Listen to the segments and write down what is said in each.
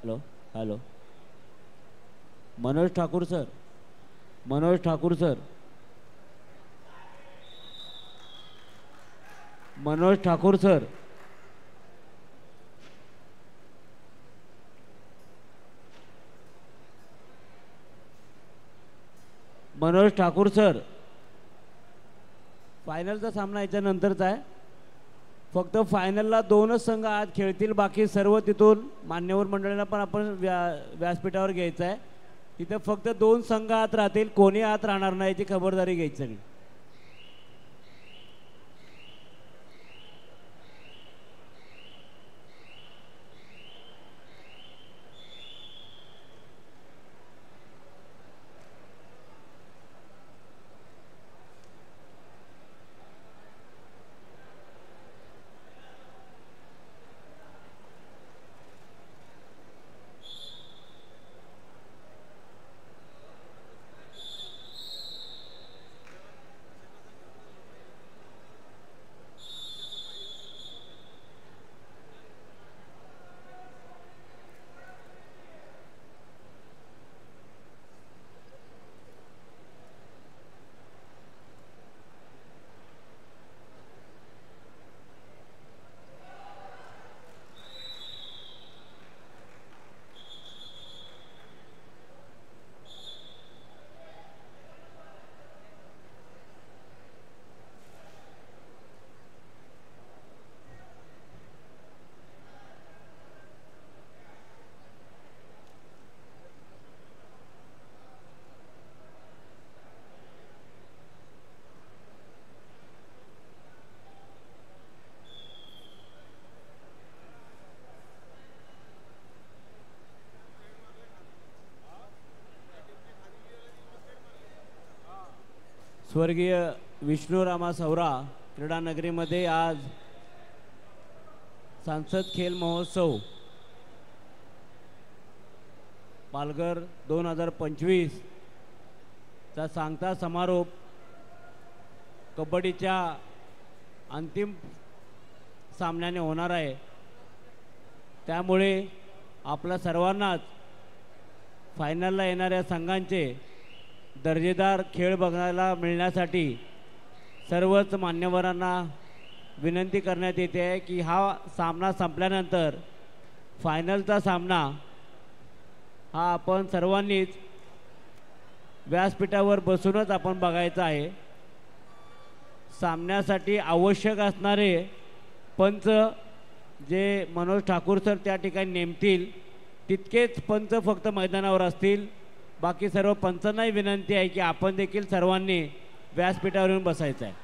Hello hello Manoj Thakur sir Manoj Thakur sir Manoj Thakur sir Manoj Thakur sir फायनलचा सामना याच्यानंतरचा आहे. फक्त फायनलला 2च संघ आज खेळतील. बाकी सर्व तिथून मान्यवर मंडळींना पण आपण व्यासपीठावर घ्यायचं आहे. तिथे फक्त 2 संघ आत राहतील. कोणी आत राहणार नाही याची खबरदारी घ्यायची नाही. स्वर्गीय विष्णुरामा सवरा क्रीडा नगरीमध्ये आज सांसद खेल महोत्सव पालघर 2025 चा सांगता समारोप कबड्डीच्या अंतिम सामन्याने होणार आहे. त्यामुळे आपल्या सर्वांनाच फायनलला येणाऱ्या संघांचे दर्जेदार खेळ बघायला मिळण्यासाठी सर्वच मान्यवरांना विनंती करण्यात येते आहे की हा सामना संपल्यानंतर फायनलचा सामना हा आपण सर्वांनीच व्यासपीठावर बसूनच आपण बघायचा आहे. सामन्यासाठी आवश्यक असणारे पंच जे मनोज ठाकूर सर त्या ठिकाणी नेमतील तितकेच पंच फक्त मैदानावर असतील. बाकी सर्व पंचांनाही विनंती आहे की आपण देखील सर्वांनी व्यासपीठावर येऊन बसायचं आहे.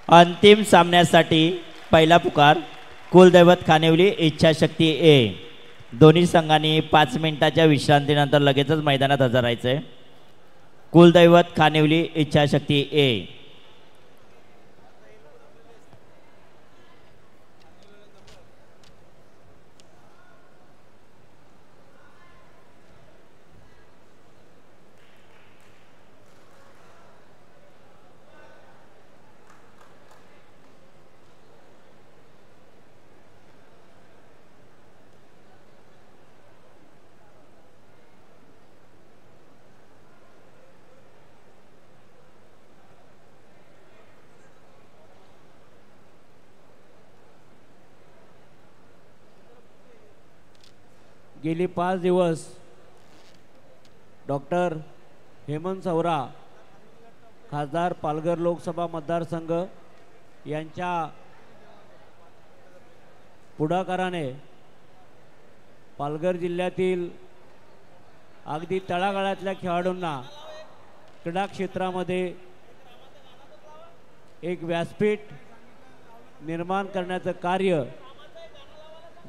अंतिम सामन्यासाठी पहिला पुकार कुलदैवत खानिवली इच्छाशक्ती ए. दोन्ही संघांनी 5 मिनिटाच्या विश्रांतीनंतर लगेचच मैदानात हजर राहायचे. कुलदैवत खानिवली इच्छाशक्ती ए. गेली 5 दिवस डॉक्टर हेमंत सवरा खासदार पालघर लोकसभा मतदारसंघ यांच्या पुढाकाराने पालघर जिल्ह्यातील अगदी तळागाळातल्या खेळाडूंना क्रीडा क्षेत्रामध्ये एक व्यासपीठ निर्माण करण्याचं कार्य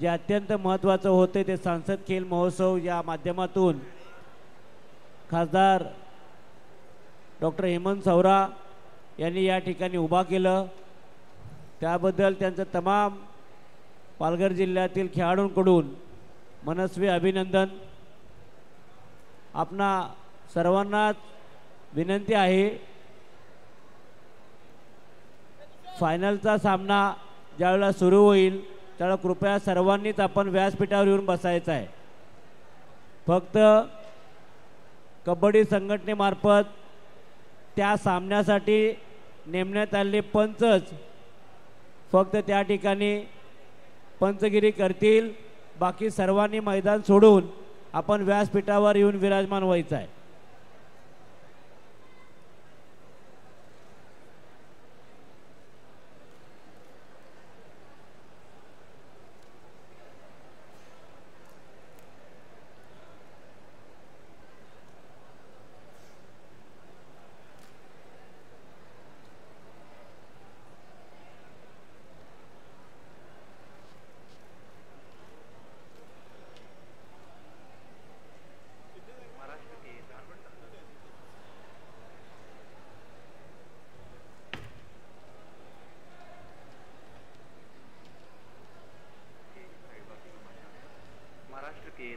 जे अत्यंत महत्त्वाचं होते ते सांसद खेल महोत्सव या माध्यमातून खासदार डॉक्टर हेमंत सवरा यांनी या ठिकाणी उभा केलं। त्याबद्दल त्यांचं तमाम पालघर जिल्ह्यातील खेळाडूंकडून मनस्वी अभिनंदन। आपणा सर्वांनाच विनंती आहे, फायनलचा सामना ज्यावेळेला सुरू होईल त्यावेळेला कृपया सर्वांनीच आपण व्यासपीठावर येऊन बसायचं आहे। फक्त कबड्डी संघटनेमार्फत त्या सामन्यासाठी नेमण्यात आलेले पंचच फक्त त्या ठिकाणी पंचगिरी करतील, बाकी सर्वांनी मैदान सोडून आपण व्यासपीठावर येऊन विराजमान व्हायचं आहे।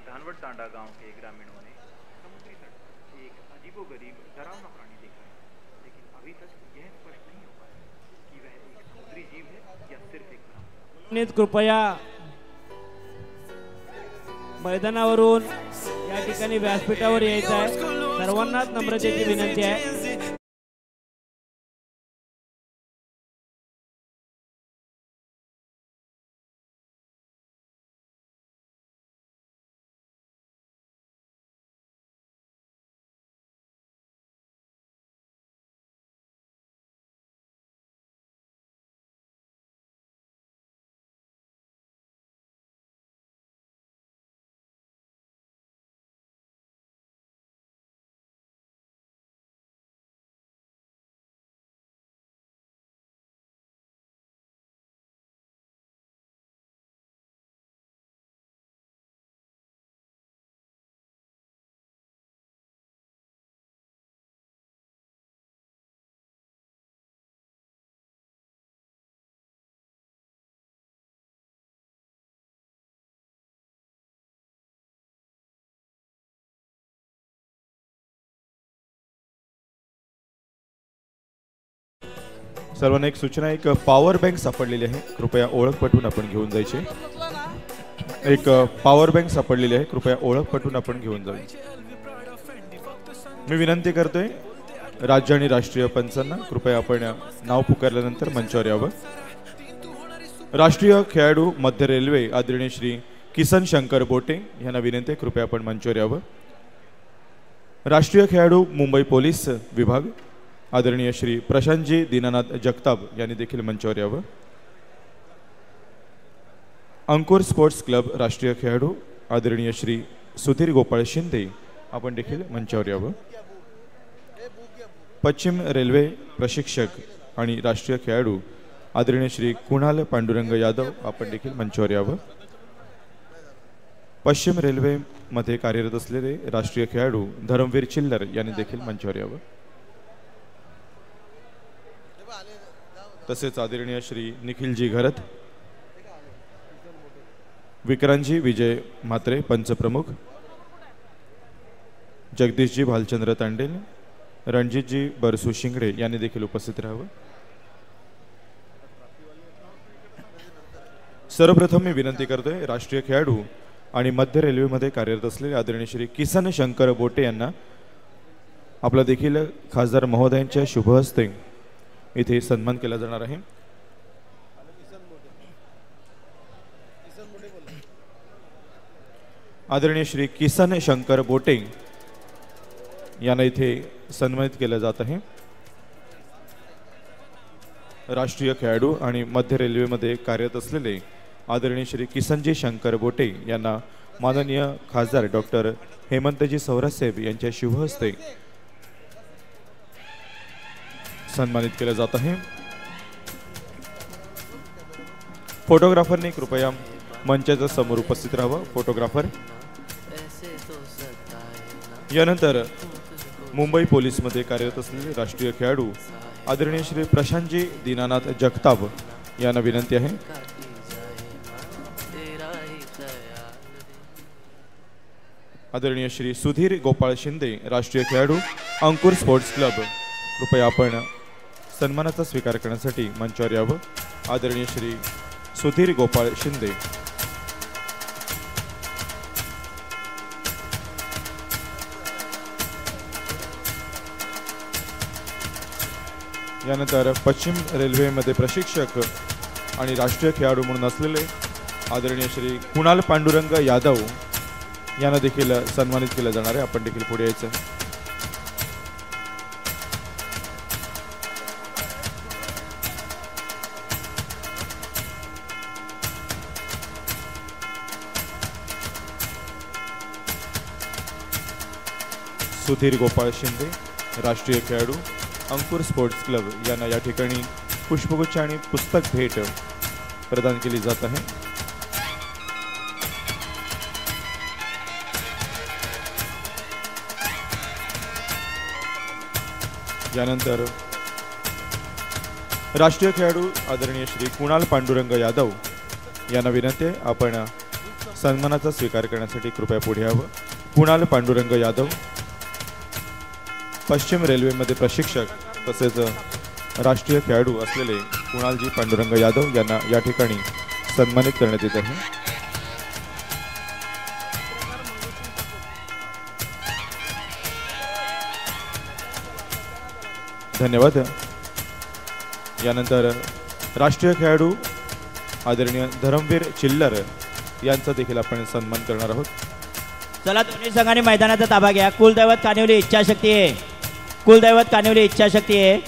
धानवड तांडा गांव के ग्रामीणों ने समुद्री तट पर एक अजीबोगरीब डरावना प्राणी देखा है, लेकिन अभी तक यह स्पष्ट नहीं हो पाया कि वह एक समुद्री जीव है या सिर्फ एक प्राणी। कृपया मैदानावरून या ठिकाणी व्यासपीठावर यायचं आहे। सर्वांनाच नम्रतेची विनंती आहे। सर्वांना एक सूचना, एक पॉवर बँक सापडलेली आहे, कृपया ओळख पटवून आपण घेऊन जायचे। एक पॉवर बँक सापडलेली आहे, कृपया ओळख पटवून आपण घेऊन जावे। मी विनंती करतोय राज्य आणि राष्ट्रीय पंचांना कृपया आपण नाव पुकारल्यानंतर मंचावर यावं। राष्ट्रीय खेळाडू मध्य रेल्वे आदरणीय श्री किसन शंकर बोटे यांना विनंती आहे, कृपया आपण मंचावर यावं। राष्ट्रीय खेळाडू मुंबई पोलीस विभाग आदरणीय श्री प्रशांतजी दीनानाथ जगताप यांनी देखील मंचावर यावं। अंकुर स्पोर्ट्स क्लब राष्ट्रीय खेळाडू आदरणीय श्री सुधीर गोपाळ शिंदे आपण देखील मंचावर यावं। पश्चिम रेल्वे प्रशिक्षक आणि राष्ट्रीय खेळाडू आदरणीय श्री कुणाल पांडुरंग यादव आपण देखील मंचावर यावं। पश्चिम रेल्वे मध्ये कार्यरत असलेले राष्ट्रीय खेळाडू धर्मवीर चिल्लर यांनी देखील मंचावर यावं। तसेच आदरणीय श्री निखिलजी घरत, विक्रांतजी विजय म्हात्रे पंचप्रमुख, जगदीशजी भालचंद्र तांडेल, रणजितजी बरसू शिंगडे यांनी देखील उपस्थित राहावं। सर्वप्रथम मी विनंती करतोय राष्ट्रीय खेळाडू आणि मध्य रेल्वेमध्ये कार्यरत असलेले आदरणीय श्री किसन शंकर बोटे यांना आपला देखील खासदार महोदयांच्या शुभ हस्ते इथे सन्मान केला जाणार आहे। आदरणीय श्री किसन शंकर बोटे यांना इथे सन्मानित केलं जात आहे। राष्ट्रीय खेळाडू आणि मध्य रेल्वेमध्ये कार्यरत असलेले आदरणीय श्री किसनजी शंकर बोटे यांना माननीय खासदार डॉक्टर हेमंतजी सौरासाहेब यांच्या शुभ हस्ते सन्मानित केलं जात आहे। फोटोग्राफरने कृपया मंचाच्या समोर उपस्थित राहावं। फोटोग्राफर यानंतर मुंबई पोलीसमध्ये कार्यरत असलेले राष्ट्रीय खेळाडू आदरणीय श्री प्रशांतजी दीनानाथ जगताप यांना विनंती आहे। आदरणीय श्री सुधीर गोपाळ शिंदे राष्ट्रीय खेळाडू अंकुर स्पोर्ट्स क्लब कृपया आपण सन्मानाचा स्वीकार करण्यासाठी मंचावर यावं। आदरणीय श्री सुधीर गोपाळ शिंदे यानंतर पश्चिम रेल्वेमध्ये प्रशिक्षक आणि राष्ट्रीय खेळाडू म्हणून असलेले आदरणीय श्री कुणाल पांडुरंग यादव यांना देखील सन्मानित केलं जाणार आहे। आपण देखील पुढे यायचं आहे। सुधीर गोपाळ शिंदे राष्ट्रीय खेळाडू अंकुर स्पोर्ट्स क्लब यांना या ठिकाणी पुष्पगुच्छ आणि पुस्तक भेट प्रदान केली जात आहे। यानंतर राष्ट्रीय खेळाडू आदरणीय श्री कुणाल पांडुरंग यादव यांना विनंती आहे आपण सन्मानाचा स्वीकार करण्यासाठी कृपया पुढे यावं। कुणाल पांडुरंग यादव पश्चिम रेल्वेमध्ये प्रशिक्षक तसेच राष्ट्रीय खेळाडू असलेले कुणालजी पांडुरंग यादव यांना या ठिकाणी सन्मानित करण्यात येत आहे। धन्यवाद। यानंतर राष्ट्रीय खेळाडू आदरणीय धर्मवीर चिल्लर यांचा देखील आपण सन्मान करणार आहोत। चला दोन्ही संघांनी मैदानाचा ताबा घ्या। कुलदैवत कानिवली इच्छाशक्ती आहे, कुलदैवत कानिवली इच्छाशक्ती आहे।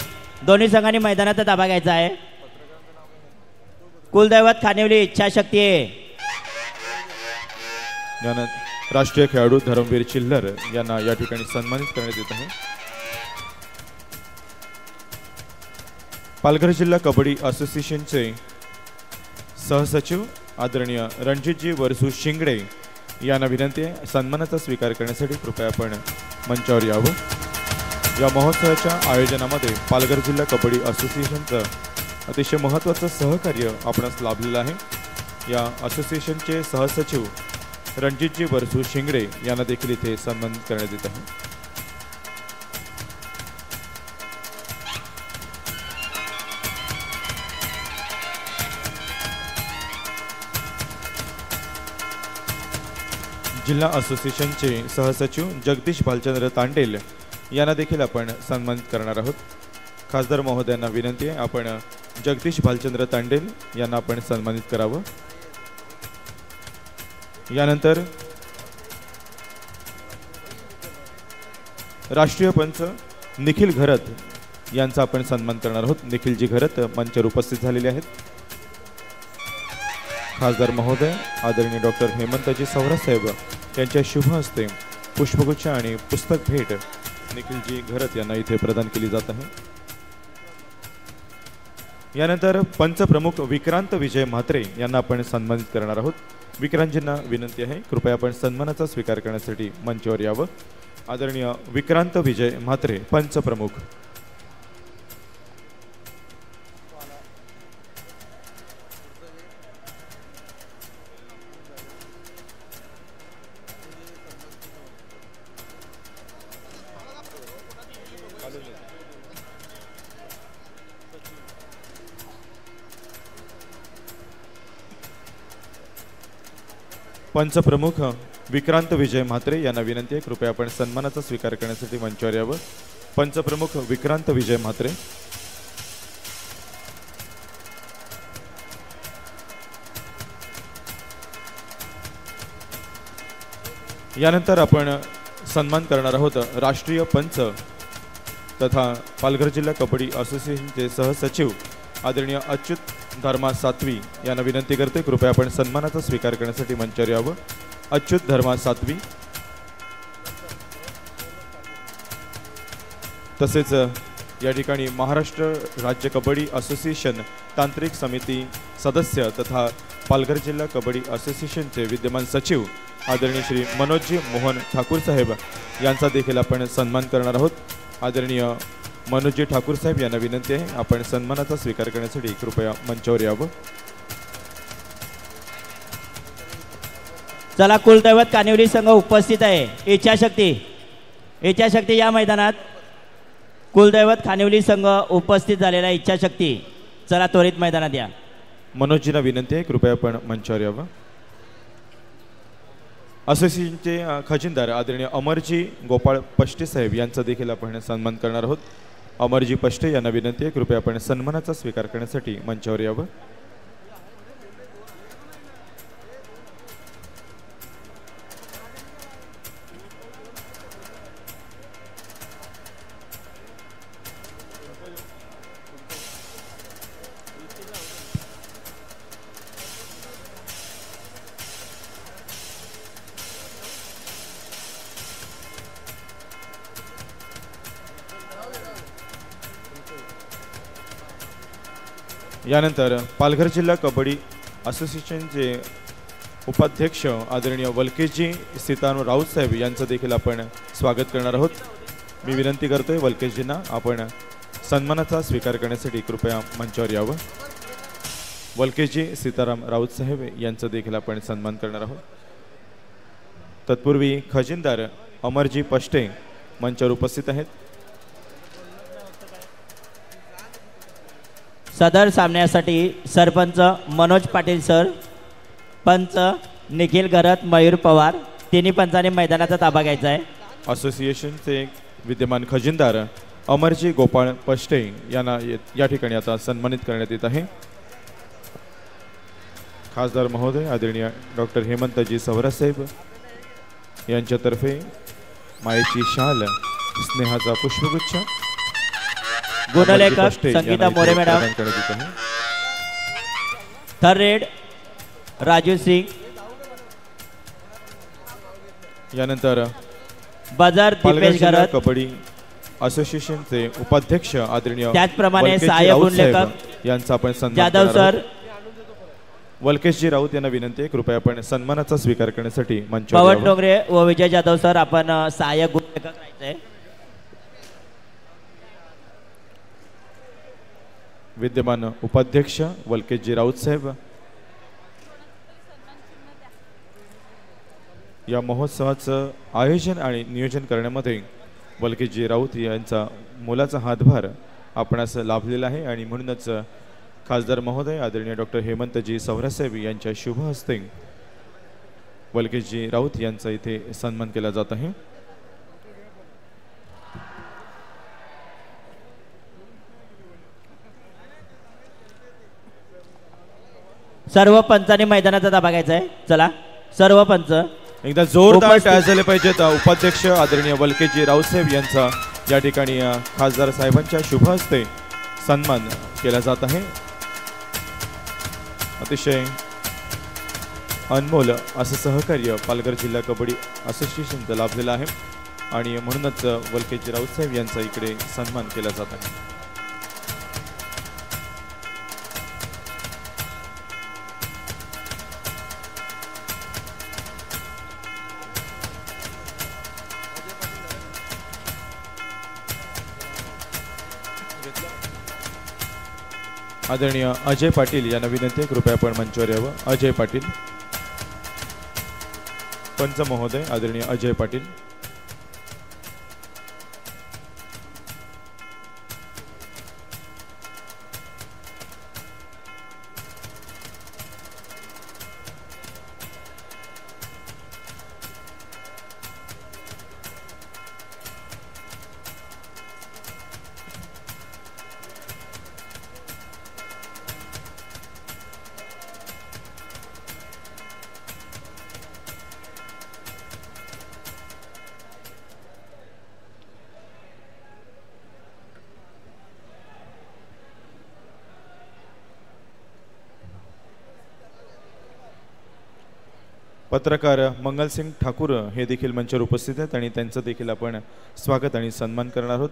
दोन्ही संघांनी मैदानाचा ताबा घ्यायचा आहे। कुलदैवत कानिवली इच्छाशक्ती आहे। यानंतर राष्ट्रीय खेळाडू धर्मवीर चिल्लर यांना या ठिकाणी सन्मानित करण्यात येत आहे। पालघर जिल्हा कबड्डी असोसिएशनचे सहसचिव आदरणीय रणजितजी वरसू शिंगडे यांना विनंती आहे सन्मानाचा स्वीकार करण्यासाठी कृपया आपण मंचावर यावं। या महोत्सवाच्या आयोजनामध्ये पालघर जिल्हा कबड्डी असोसिएशनचं अतिशय महत्त्वाचं सहकार्य आपणास लाभलेलं आहे। या असोसिएशनचे सहसचिव रणजितजी वरसू शिंगडे यांना देखील इथे सन्मानित करण्यात येत आहे। जिल्हा असोसिएशनचे सहसचिव जगदीश भालचंद्र तांडेल यांना देखील आपण सन्मानित करणार आहोत। खासदार महोदयांना विनंती आहे आपण जगदीश भालचंद्र तांडेल यांना आपण सन्मानित करावं। यानंतर राष्ट्रीय पंच निखिल घरत यांचा आपण सन्मान करणार आहोत। निखिलजी घरत मंचावर उपस्थित झालेले आहेत। खासदार महोदय आदरणीय डॉक्टर हेमंतजी सौरासाहेब यांच्या शुभ हस्ते पुष्पगुच्छ आणि पुस्तक भेट निखिलजी घरत यांना इथे प्रदान केली जात आहे। यानंतर पंच प्रमुख विक्रांत विजय म्हात्रे यांना आपण सन्मानित करणार आहोत। विक्रांतजींना विनंती आहे कृपया आपण सन्मानाचा स्वीकार करण्यासाठी मंचावर यावं। आदरणीय विक्रांत विजय म्हात्रे पंच प्रमुख। पंचप्रमुख विक्रांत विजय म्हात्रे यांना विनंती आहे कृपया आपण सन्मानाचा स्वीकार करण्यासाठी मंचावर यावं। पंचप्रमुख विक्रांत विजय म्हात्रे। यानंतर आपण सन्मान करणार आहोत राष्ट्रीय पंच तथा पालघर जिल्हा कबड्डी असोसिएशनचे सहसचिव आदरणीय अच्युत धर्मा सातवी यांना विनंती करते कृपया आपण सन्मानाचा स्वीकार करण्यासाठी मंचावर यावं. अच्युत धर्मा सातवी. तसेच या ठिकाणी महाराष्ट्र राज्य कबड्डी असोसिएशन तांत्रिक समिती सदस्य तथा पालघर जिल्हा कबड्डी असोसिएशनचे विद्यमान सचिव आदरणीय श्री मनोजी मोहन ठाकूर साहेब यांचा देखील आपण सन्मान करणार आहोत. आदरणीय मनोजी ठाकूर साहेब यांना विनंती आहे आपण सन्मानाचा स्वीकार करण्यासाठी कृपया मंचावर यावं. चला कुलदैवत कानिवली संघ उपस्थित आहे. इच्छाशक्ती या मैदानात कुलदैवत खानिवली संघ उपस्थित झालेला इच्छाशक्ती चला त्वरित मैदानात या. मनोजींना विनंती आहे कृपया आपण मंचावर यावं. असोसिएशनचे खजिनदार आदरणीय अमरजी गोपाळ पष्टे साहेब यांचा देखील आपण सन्मान करणार आहोत. अमरजी पष्टे यांना विनंती आहे कृपया आपण सन्मानाचा स्वीकार करण्यासाठी मंचावर यावं. यानंतर पालघर जिल्हा कबड्डी असोसिएशनचे उपाध्यक्ष आदरणीय वलकेशजी सीताराम राऊत साहेब यांचं देखील आपण स्वागत करणार आहोत. मी विनंती करतोय वलकेशजींना आपण सन्मानाचा स्वीकार करण्यासाठी कृपया मंचावर यावं. वलकेशजी सीताराम राऊत साहेब यांचं देखील आपण सन्मान करणार आहोत. तत्पूर्वी खजिनदार अमरजी पष्टे मंचावर उपस्थित आहेत. सदर सामन्यासाठी सरपंच मनोज पाटील सर, पंच निखिल घरत, मयूर पवार तिन्ही पंचांनी मैदानाचा ताबा घ्यायचा आहे. असोसिएशनचे विद्यमान खजिनदार अमरजी गोपाळ पष्टे यांना या ठिकाणी आता सन्मानित करण्यात येत आहे. खासदार महोदय आदरणीय डॉक्टर हेमंतजी सवरासाहेब यांच्यातर्फे मायेची शाल, स्नेहाचा पुष्पगुच्छ गुणलेखक Sangeeta More madam, third raid Raju Singh, यानंतर बाजार दीपेश घरत, कबड्डी असोसिएशनचे उपाध्यक्ष आदरणीय त्याचप्रमाणे सहाय्यक गुणलेखक यांचा आपण सन्मान जाधव सर, वलकेशजी राऊत यांना विनंती आहे कृपया आपण सन्मानाचा स्वीकार करण्यासाठी मंचावर पवन डोंगरे व विजय जाधव सर आपण सहाय्यक गुणलेखक राहायचंय. विद्यमान उपाध्यक्ष वलकेशजी राऊत साहेब या महोत्सवाचं आयोजन आणि नियोजन करण्यामध्ये वलकेशजी राऊत यांचा मोलाचा हातभार आपणास लाभलेला आहे आणि म्हणूनच खासदार महोदय आदरणीय डॉक्टर हेमंतजी सवरासाहेब यांच्या शुभ हस्ते वलकेशजी राऊत यांचा इथे सन्मान केला जात आहे. सर्व पंचांनी मैदानाचा ताबा घ्यायचा आहे. चला सर्व पंच एकदा जोरदार टाळ्या झाले पाहिजेत. उपाध्यक्ष आदरणीय वलकेशजी राऊत साहेब यांचा या ठिकाणी खासदार साहेबांच्या शुभ हस्ते सन्मान केला जात आहे. अतिशय अनमोल असं सहकार्य पालघर जिल्हा कबड्डी असोसिएशनचं लाभलेलं आहे आणि म्हणूनच वलकेशजी राऊत साहेब यांचा इकडे सन्मान केला जात आहे. आदरणीय अजय पाटील यांना विनंती आहे कृपया आपण मंचावर यावं. अजय पाटील, पंच महोदय आदरणीय अजय पाटील. पत्रकार मंगलसिंग ठाकूर हे देखील मंचावर उपस्थित आहेत आणि त्यांचं देखील आपण स्वागत आणि सन्मान करणार आहोत.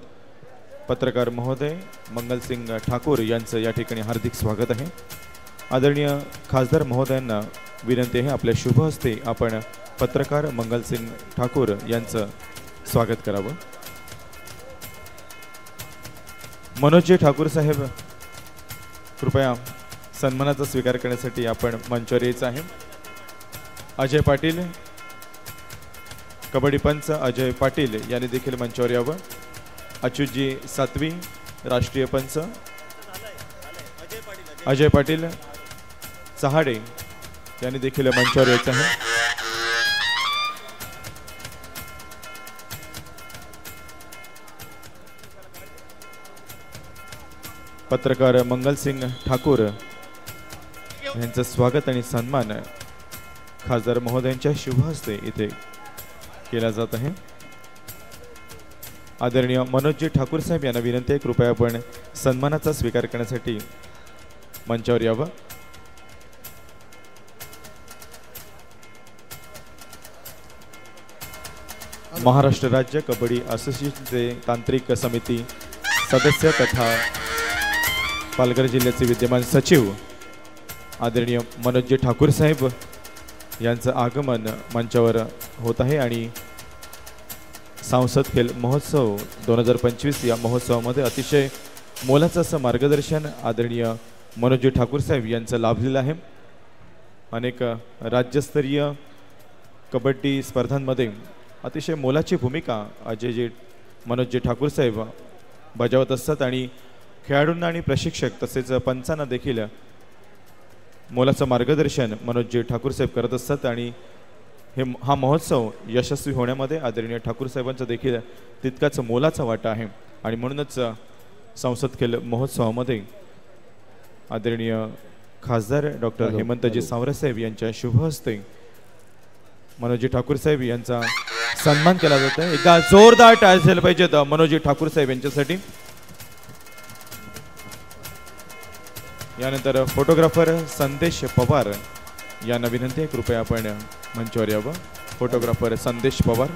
पत्रकार महोदय मंगलसिंग ठाकूर यांचं या ठिकाणी हार्दिक स्वागत आहे. आदरणीय खासदार महोदयांना विनंती आहे आपल्या शुभ हस्ते आपण पत्रकार मंगलसिंग ठाकूर यांचं स्वागत करावं. मनोजी ठाकूर साहेब कृपया सन्मानाचा स्वीकार करण्यासाठी आपण मंचावर यायचं आहे. अजय पाटील कबड्डी पंच अजय पाटील यांनी देखील मंचावर यावं. अच्युतजी सातवी राष्ट्रीय पंच अजय पाटील चहाडे यांनी देखील मंचावर यायचं आहे. पत्रकार मंगलसिंग ठाकूर यांचं स्वागत आणि सन्मान खासदार महोदयांच्या शुभ हस्ते इथे केला जात आहे. आदरणीय मनोजी ठाकूर साहेब यांना विनंती आहे कृपया आपण सन्मानाचा स्वीकार करण्यासाठी मंचावर यावं. महाराष्ट्र राज्य कबड्डी असोसिएशनचे तांत्रिक समिती सदस्य तथा पालघर जिल्ह्याचे विद्यमान सचिव आदरणीय मनोजी ठाकूर साहेब यांचं आगमन मंचावर होत आहे आणि सांसद खेल महोत्सव 2025 या महोत्सवामध्ये अतिशय मोलाचं असं मार्गदर्शन आदरणीय मनोजी ठाकूर साहेब यांचं लाभलेलं आहे. अनेक राज्यस्तरीय कबड्डी स्पर्धांमध्ये अतिशय मोलाची भूमिका अजयजी मनोजी ठाकूर साहेब बजावत असतात आणि खेळाडूंना आणि प्रशिक्षक तसेच पंचांना देखील मोलाचं मार्गदर्शन मनोजी ठाकूर साहेब करत असतात आणि हा महोत्सव यशस्वी होण्यामध्ये आदरणीय ठाकूर साहेबांचा देखील तितकाच मोलाचा वाटा आहे. आणि म्हणूनच संसद खेल महोत्सवामध्ये आदरणीय खासदार डॉक्टर हेमंतजी सावरसाहेब यांच्या शुभ हस्ते मनोजी ठाकूर साहेब यांचा सन्मान केला जात आहे. एकदा जोरदार टाळ्या झाल्या पाहिजेत मनोजी ठाकूर साहेब यांच्यासाठी. यानंतर फोटोग्राफर संदेश पवार यांना विनंती आहे कृपया आपण मंचावर यावं. फोटोग्राफर संदेश पवार.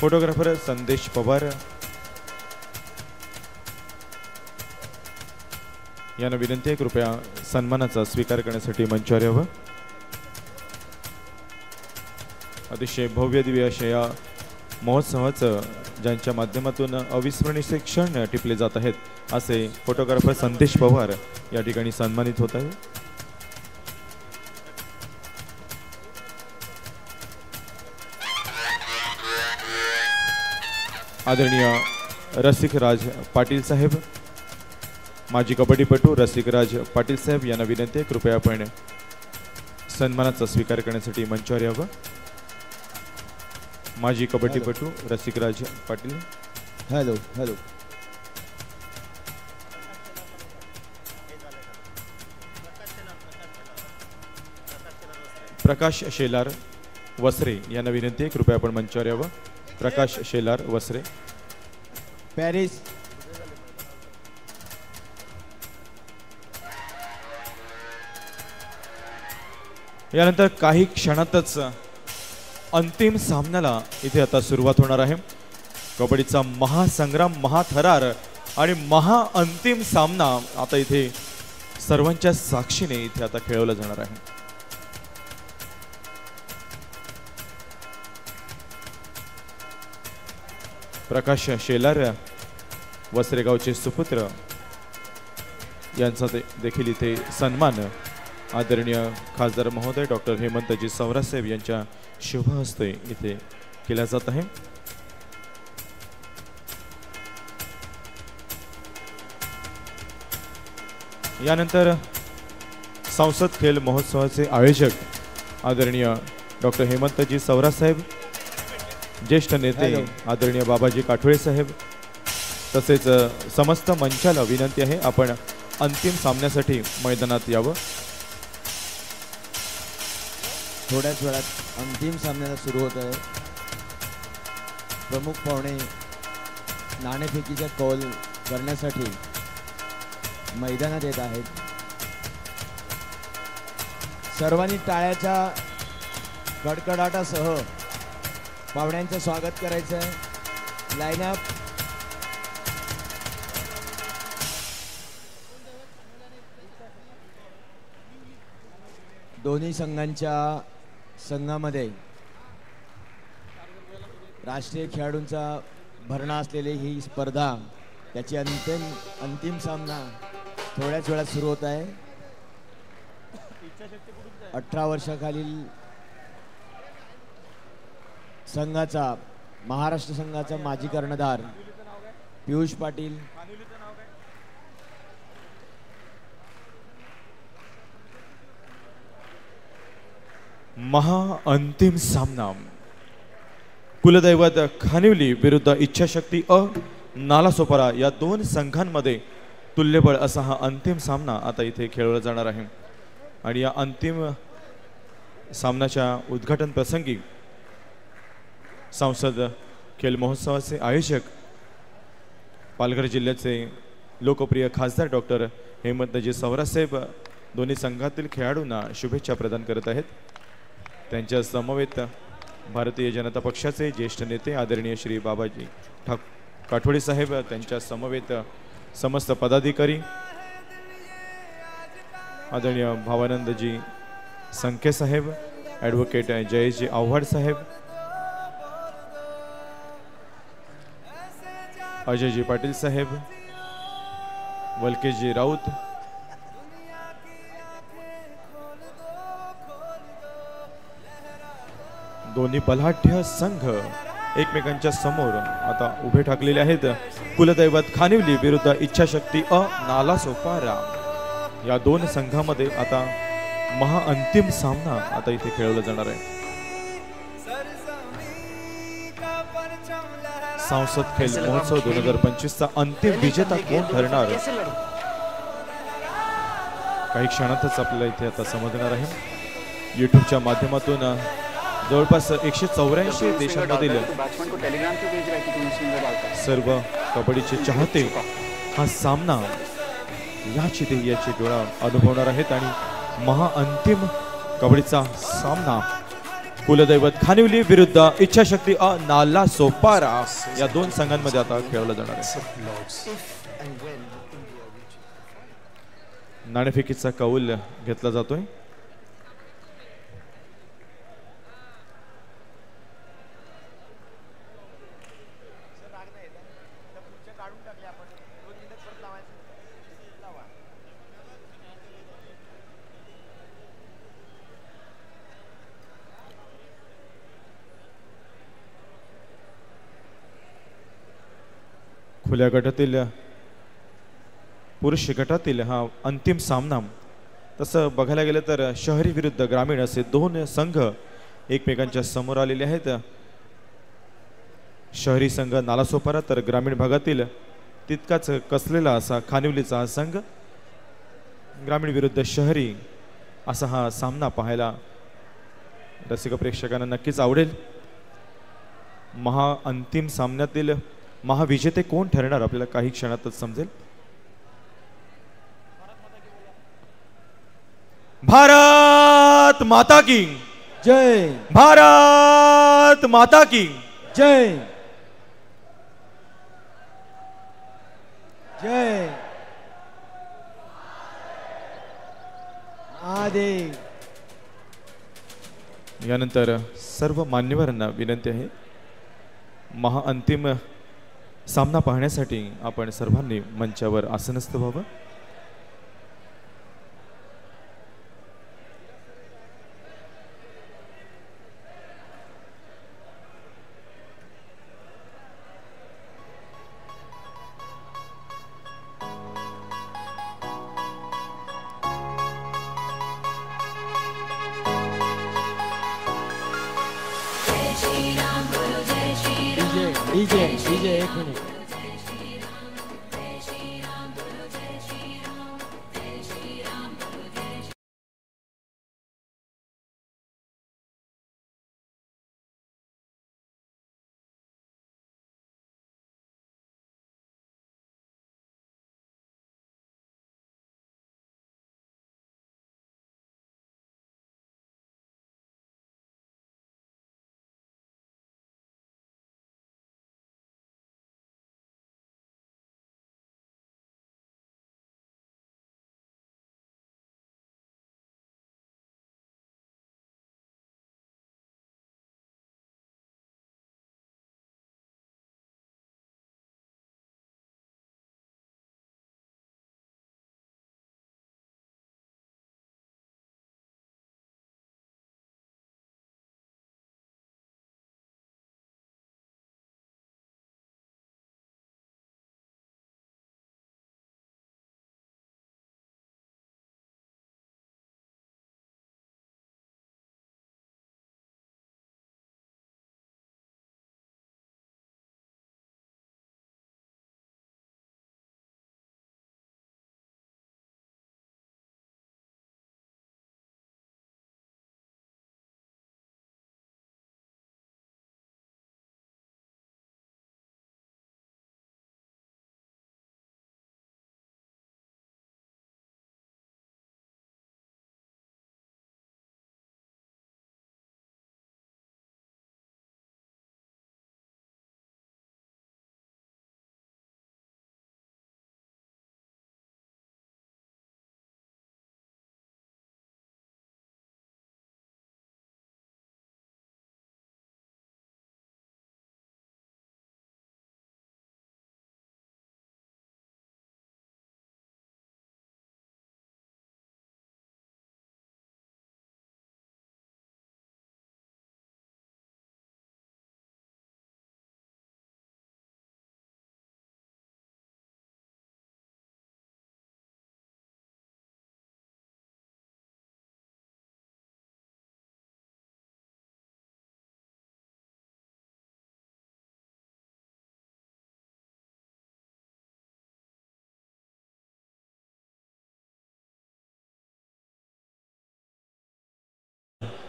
फोटोग्राफर संदेश पवार यांना विनंती आहे कृपया सन्मानाचा स्वीकार करण्यासाठी मंचावर यावं. अतिशय भव्य दिव्य अशा या महोत्सवाचं ज्यांच्या माध्यमातून अविस्मरणीय क्षण टिपले जात आहेत असे फोटोग्राफर संदेश पवार या ठिकाणी सन्मानित होत आहे. आदरणीय रसिकराज पाटील साहेब माजी कबड्डीपटू रसिकराज पाटील साहेब यांना विनंती आहे कृपया आपण सन्मानाचा स्वीकार करण्यासाठी मंचावर यावं. माजी कबड्डीपटू रसिकराज पाटील. Hello hello. प्रकाश शेलार वसरे यांना विनंती आहे कृपया आपण मंचावर यावं. प्रकाश शेलार वसरे. पॅरिस. यानंतर काही क्षणातच अंतिम सामन्याला इथे आता सुरुवात होणार आहे. कबड्डीचा महासंग्राम महाथरार आणि महाअंतिम सामना आता इथे सर्वांच्या साक्षीने इथे आता खेळवला जाणार आहे. प्रकाश शेलार वसरेगावचे सुपुत्र यांचा देखील इथे सन्मान आदरणीय खासदार महोदय डॉक्टर हेमंतजी सावरसाहेब यांच्या शुभ हस्ते इथे केला जात आहे. यानंतर संसद खेल महोत्सवाचे आयोजक आदरणीय डॉक्टर हेमंतजी सावरसाहेब, ज्येष्ठ नेते आदरणीय बाबाजी काठोळे साहेब तसेच समस्त मंचाला विनंती आहे आपण अंतिम सामन्यासाठी मैदानात यावं. थोड्याच वेळात अंतिम सामन्याला सुरू होत आहे. प्रमुख पाहुणे नाणेफेकीचा कौल करण्यासाठी मैदानात येत आहेत. सर्वांनी टाळ्याच्या कडकडाटासह पाहुण्यांचं स्वागत करायचं आहे. लाईनअप दोन्ही संघामध्ये राष्ट्रीय खेळाडूंचा भरणा असलेली ही स्पर्धा त्याची अंतिम सामना थोड्याच वेळात सुरू होत आहे. 18 वर्षाखालील संघाचा महाराष्ट्र संघाचा माजी कर्णधार पियुष पाटील अंतिम सामना कुलदैवत खानिवली विरुद्ध इच्छाशक्ती नालासोपारा या दोन संघांमध्ये तुल्यबळ असा हा अंतिम सामना आता इथे खेळवला जाणार आहे. आणि या अंतिम सामन्याच्या उद्घाटन प्रसंगी संसद खेल महोत्सवाचे आयोजक पालघर जिल्ह्याचे लोकप्रिय खासदार डॉक्टर हेमंतजी सवरासाहेब दोन्ही संघातील खेळाडूंना शुभेच्छा प्रदान करत आहेत. त्यांच्या समवेत भारतीय जनता पक्षाचे ज्येष्ठ नेते आदरणीय श्री बाबाजी काठोडे साहेब, त्यांच्या समवेत समस्त पदाधिकारी आदरणीय भावानंदजी संखे साहेब, ॲडव्होकेट जयेशजी आव्हाड साहेब, अजयजी पाटील साहेब, वलकेशजी राऊत, दोन्ही बलाढ्य संघ एकमेकांच्या समोर आता उभे ठाकलेले आहेत. कुलदैवत खानिवली विरुद्ध इच्छाशक्ती नालासोपारा या दोन संघामध्ये आता अंतिम सामना आता इथे खेळवला जाणार आहे. संसद खेल महोत्सव 2025 चा अंतिम विजेता कोण ठरणार काही क्षणातच आपल्याला इथे आता समजणार आहे. युट्यूबच्या माध्यमातून जवळपास 184 देशांमधील सर्व कबड्डीचे चाहते हा सामना याची डोळा अनुभवणार आहेत. आणि अंतिम कबड्डीचा सामना कुलदैवत खानिवली विरुद्ध इच्छाशक्ती नालासोपारा या दोन संघांमध्ये आता खेळवला जाणार आहे. नाणेफेकीचा कौल घेतला जातोय. खुल्या गटातील पुरुष गटातील हा अंतिम सामना तसं बघायला गेलं तर शहरी विरुद्ध ग्रामीण असे दोन संघ एकमेकांच्या समोर आलेले आहेत. शहरी संघ नालासोपारा तर ग्रामीण भागातील तितकाच कसलेला असा खानिवलीचा हा संघ. ग्रामीण विरुद्ध शहरी असा हा सामना पाहायला रसिक प्रेक्षकांना नक्कीच आवडेल. अंतिम सामन्यातील महाविजेते कोण ठरणार आपल्याला काही क्षणातच समजेल. भारत माता की जय. भारत माता की जय. जय महादेव. यानंतर सर्व मान्यवरांना विनंती आहे अंतिम सामना पाहण्यासाठी आपण सर्वांनी मंचावर आसनस्थ व्हावं. डीजे एक मिनिट.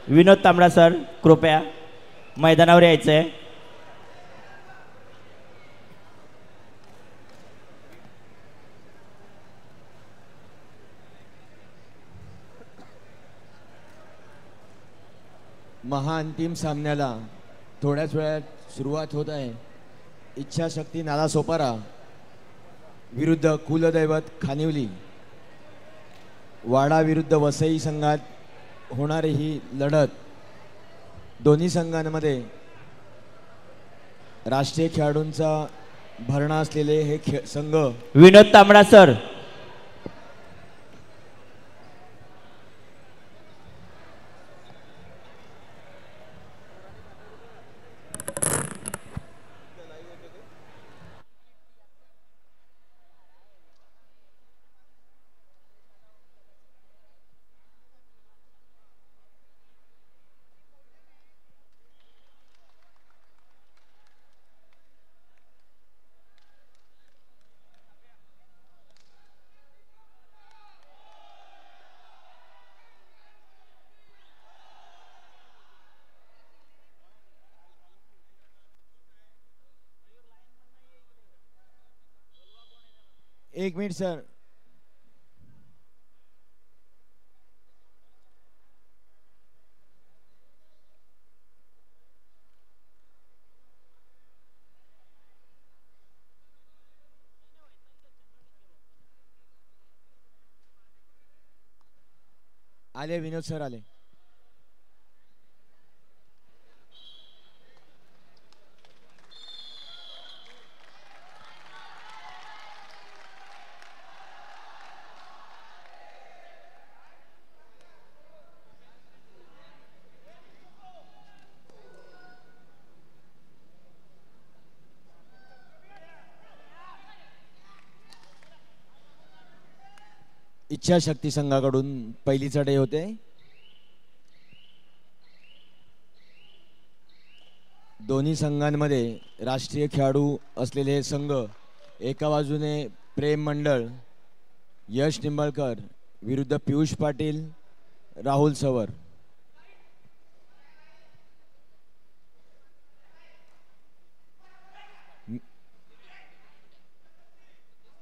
विनोद तांबडा सर कृपया मैदानावर यायचं आहे. महाअंतिम सामन्याला थोड्याच वेळात सुरुवात होत आहे. इच्छाशक्ती नालासोपारा विरुद्ध कुलदैवत खानिवली. वाडा विरुद्ध वसई संघात होणारी ही लढत दोन्ही संघांमध्ये राष्ट्रीय खेळाडूंचा भरणा असलेले हे संघ. विनोद तांबडा सर एक मिनिट सर. आले विनोद सर आले. इच्छाशक्ती संघाकडून पहिली चढाई होते. दोन्ही संघांमध्ये राष्ट्रीय खेळाडू असलेले संघ. एका बाजूने प्रेम मंडळ यश निंबाळकर विरुद्ध पियुष पाटील राहुल सवर.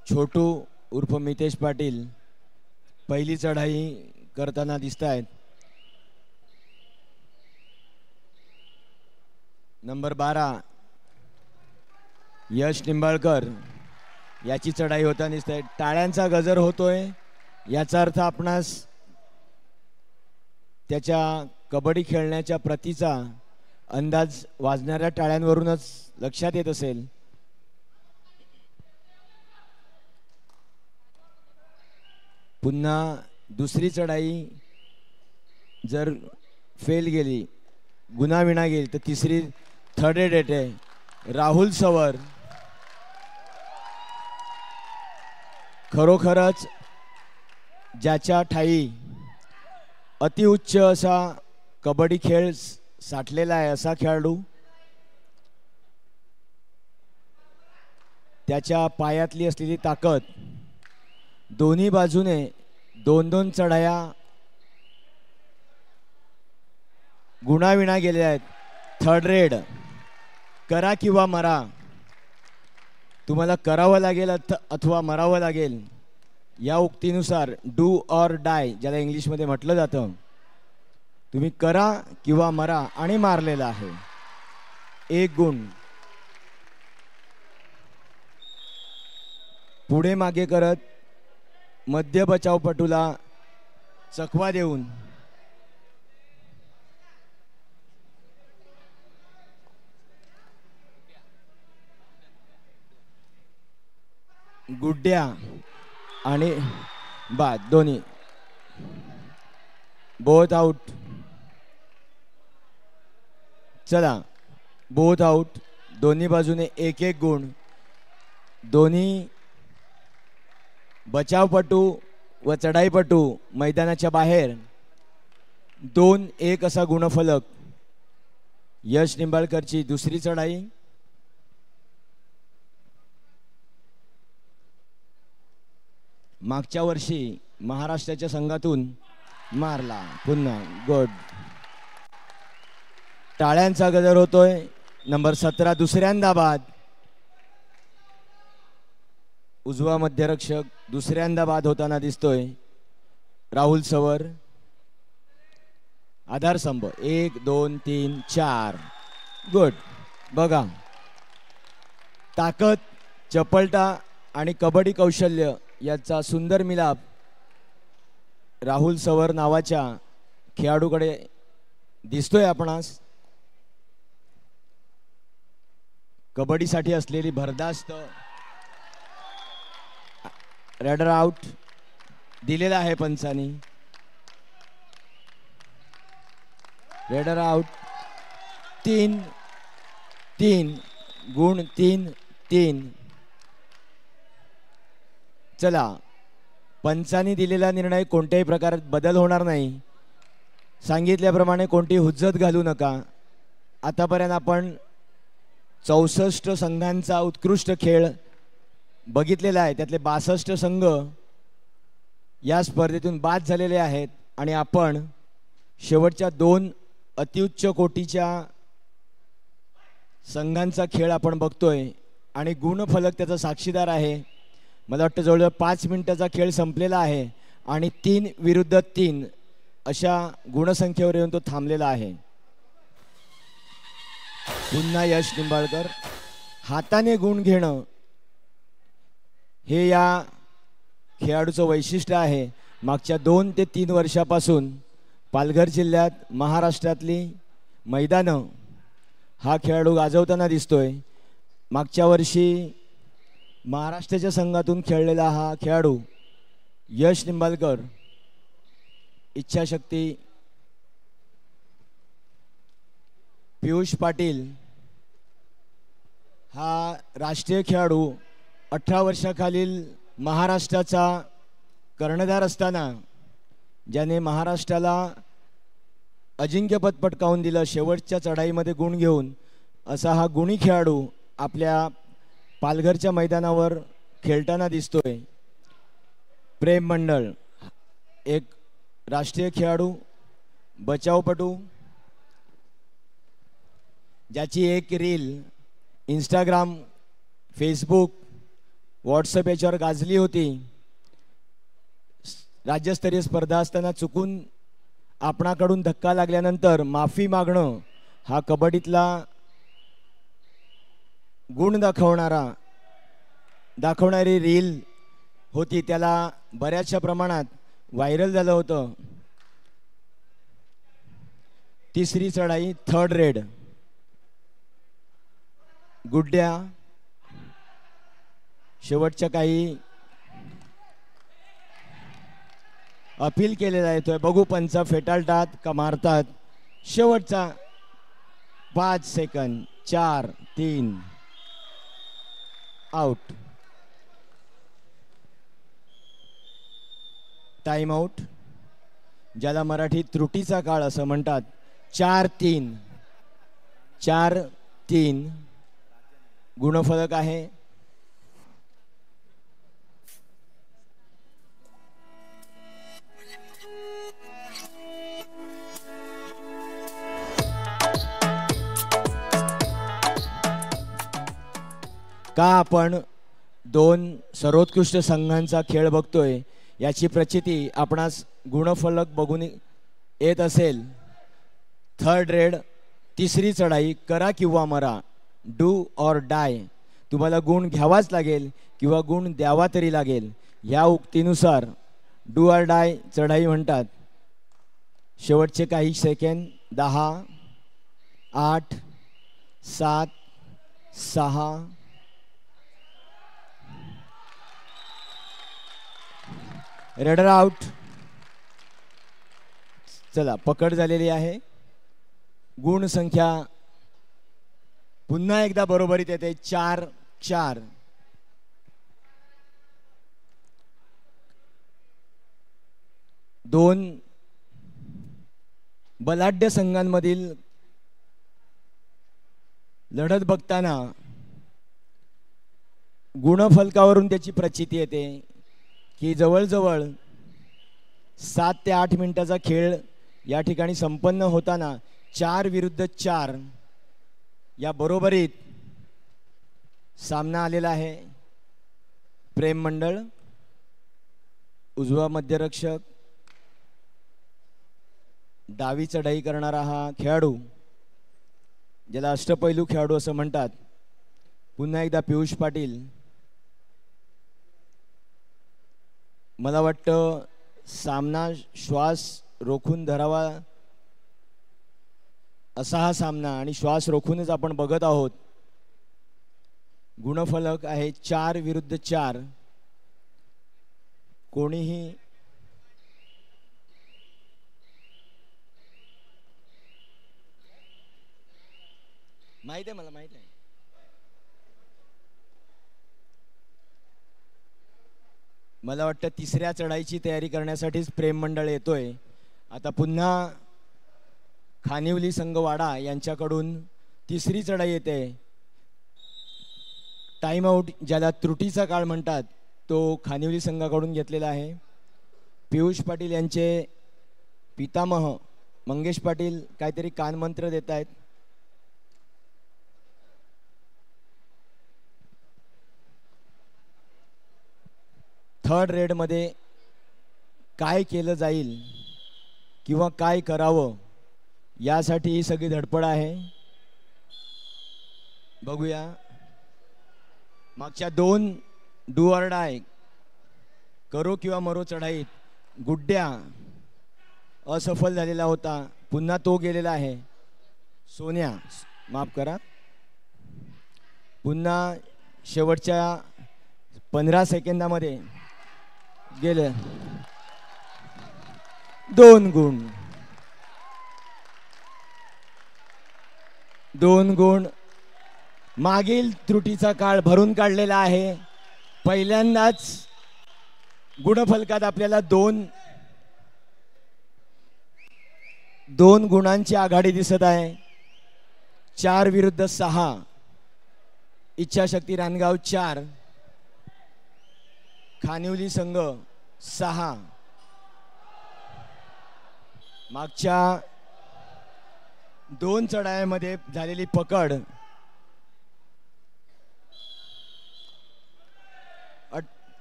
छोटू उर्फ मितेश पाटील पहिली चढाई करताना दिसत आहेत. नंबर 12 यश निंबाळकर याची चढाई होताना दिसत आहे. टाळ्यांचा गजर होतोय याचा अर्थ आपणास त्याच्या कबड्डी खेळण्याच्या प्रतीचा अंदाज वाजणाऱ्या टाळ्यांवरूनच लक्षात येत असेल. पुन्हा दुसरी चढाई जर फेल गेली, गुणाविना गेली, तर तिसरी थर्ड एड येते. राहुल सवर खरोखरच ज्याच्या ठाई अतिउच्च असा कबड्डी खेळ साठलेला आहे असा खेळाडू. त्याच्या पायातली असलेली ताकद दोन्ही बाजूने 2-2 चढाया गुणाविना गेल्या आहेत. थर्ड रेड करा किंवा मरा. तुम्हाला करावं लागेल अथवा मरावं लागेल या उक्तीनुसार डू ऑर डाय ज्याला इंग्लिशमध्ये म्हटलं जातं. तुम्ही करा किंवा मरा आणि मारलेला आहे. 1 गुण. पुढे मागे करत मध्य बचावपटूला चकवा देऊन गुड्ड्या आणि बाद दोन्ही बोथ आउट. चला बोथ आउट. दोन्ही बाजूने 1-1 गुण. दोन्ही बचावपटू व चढाईपटू मैदानाच्या बाहेर. 2-1 असा गुणफलक. यश निंबाळकरची दुसरी चढाई. मागच्या वर्षी महाराष्ट्राच्या संघातून मारला. पुन्हा गुड. टाळ्यांचा गजर होतोय. नंबर 17 दुसऱ्यांदा बाद. उजवा मध्यरक्षक दुसऱ्यांदा बाद होताना दिसतोय. राहुल सवर. आधारस्तंभ 1 2 3 4. गुड. बघा, ताकद, चपळता आणि कबड्डी कौशल्य याचा सुंदर मिलाप राहुल सवर नावाच्या खेळाडूकडे दिसतोय आपणास. कबड्डीसाठी असलेली भरदास्त. रेडर आउट दिलेला आहे पंचांनी. Raider out. 3 गुण 3. चला, पंचांनी दिलेला निर्णय कोणत्याही प्रकारात बदल होणार नाही. सांगितल्याप्रमाणे कोणती हुज्जत घालू नका. आतापर्यंत आपण 64 संघांचा उत्कृष्ट खेळ बघितलेला आहे. त्यातले 62 संघ या स्पर्धेतून बाद झालेले आहेत आणि आपण शेवटच्या 2 अत्युच्च कोटीच्या संघांचा खेळ आपण बघतोय आणि गुणफलक त्याचा साक्षीदार आहे. मला वाटतं जवळजवळ 5 मिनिटाचा खेळ संपलेला आहे आणि 3 विरुद्ध 3 अशा गुणसंख्येवर येऊन तो थांबलेला आहे. पुन्हा यश निंबाळकर. हाताने गुण घेणं हे या खेळाडूचं वैशिष्ट्य आहे. मागच्या 2 ते 3 वर्षापासून पालघर जिल्ह्यात महाराष्ट्रातली मैदानं हा खेळाडू गाजवताना दिसतोय. मागच्या वर्षी महाराष्ट्राच्या संघातून खेळलेला हा खेळाडू यश निंबाळकर इच्छाशक्ती. पियुष पाटील हा राष्ट्रीय खेळाडू 18 वर्षाखालील महाराष्ट्राचा कर्णधार असताना ज्याने महाराष्ट्राला अजिंक्यपद पटकावून दिलं शेवटच्या चढाईमध्ये गुण घेऊन, असा हा गुणी खेळाडू आपल्या पालघरच्या मैदानावर खेळताना दिसतोय. प्रेम मंडळ एक राष्ट्रीय खेळाडू, बचावपटू, ज्याची एक रील इंस्टाग्राम, फेसबुक, व्हॉट्सअप याच्यावर गाजली होती. राज्यस्तरीय स्पर्धा असताना चुकून आपणाकडून धक्का लागल्यानंतर माफी मागणं हा कबड्डीतला गुण दाखवणारी रील होती. त्याला बऱ्याचशा प्रमाणात व्हायरल झालं होतं. तिसरी चढाई 3rd रेड. गुड्ड्या शेवटच्या काही अपील केलेला येतोय. बघू पंच फेटाळतात का मारतात. शेवटचा 5 सेकंद. 4 3 आउट. टाइम आउट, ज्याला मराठीत त्रुटीचा काळ असं म्हणतात. 4-3 गुणफलक आहे. का आपण 2 सर्वोत्कृष्ट संघांचा खेळ बघतोय याची प्रचिती आपणास गुणफलक बघून येत असेल. 3rd रेड, तिसरी चढाई, करा किंवा मरा, डू ऑर डाय. तुम्हाला गुण घ्यावाच लागेल किंवा गुण द्यावा तरी लागेल. या उक्तीनुसार डू ऑर डाय चढाई म्हणतात. शेवटचे काही सेकंद. 10 8 7 6 raider out. चला, पकड झालेली आहे. गुण संख्या पुन्हा एकदा बरोबरीत येते. 4-4. दोन बलाढ्य संघांमधील लढत बघताना गुणफलकावरून त्याची प्रचिती येते की जवळजवळ 7 ते 8 मिनिटाचा खेळ या ठिकाणी संपन्न होताना 4-4 या बरोबरीत सामना आलेला आहे. प्रेम मंडळ उजवा मध्यरक्षक, डावी चढाई करणारा हा खेळाडू ज्याला अष्टपैलू खेळाडू असं म्हणतात. पुन्हा एकदा पियुष पाटील. मला वाटतं सामना श्वास रोखून धरावा असा हा सामना आणि श्वास रोखूनच आपण बघत आहोत. गुणफलक आहे 4-4. कोणीही माहित आहे, मला माहित आहे. मला वाटतं तिसऱ्या चढाईची तयारी करण्यासाठीच प्रेम मंडळ येतोय. आता पुन्हा खानिवली संघवाडा यांच्याकडून तिसरी चढाई येते. टाइम आउट ज्याला त्रुटीचा काळ म्हणतात तो खानिवली संघाकडून घेतलेला आहे. पियुष पाटील यांचे पितामह मंगेश पाटील काहीतरी कानमंत्र देत आहेत. थर्ड रेडमध्ये काय केलं जाईल किंवा काय करावं यासाठी ही सगळी धडपड आहे. बघूया. मागच्या 2 डू ऑर डाय करो किंवा मरो चढाईत गुड्ड्या असफल झालेला होता. पुन्हा तो गेलेला आहे. सोन्या माफ करा. पुन्हा शेवटच्या 15 सेकंदामध्ये गेले 2 गुण. 2 गुण. मागील त्रुटीचा काळ भरून काढलेला आहे. पहिल्यांदाच गुणफलकात आपल्याला 2 गुणांची आघाडी दिसत आहे. 4-6. इच्छाशक्ती रानगाव 4, खानिवली संघ 6. मागच्या 2 चढाईमध्ये झालेली पकड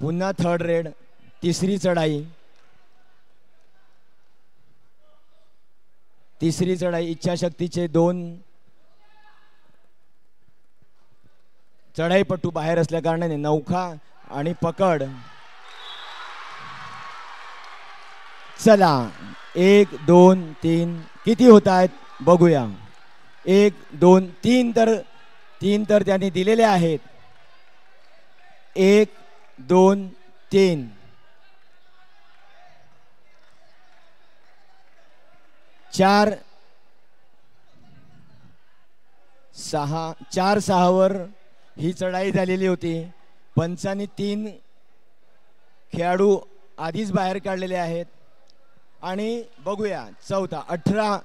पुन्हा थर्ड रेड. तिसरी चढाई इच्छाशक्तीचे 2 चढाईपट्टू बाहेर असल्या कारणाने नौखा आणि पकड. चला 1 2 3 किती होत आहेत बघूया. 1 2 3 तर त्यांनी दिलेले आहेत. 1 2 3. 4-6 वर ही चढाई झालेली होती. पंचांनी 3 खेळाडू आधीच बाहेर काढलेले आहेत. आणि बघूया चौथा 18.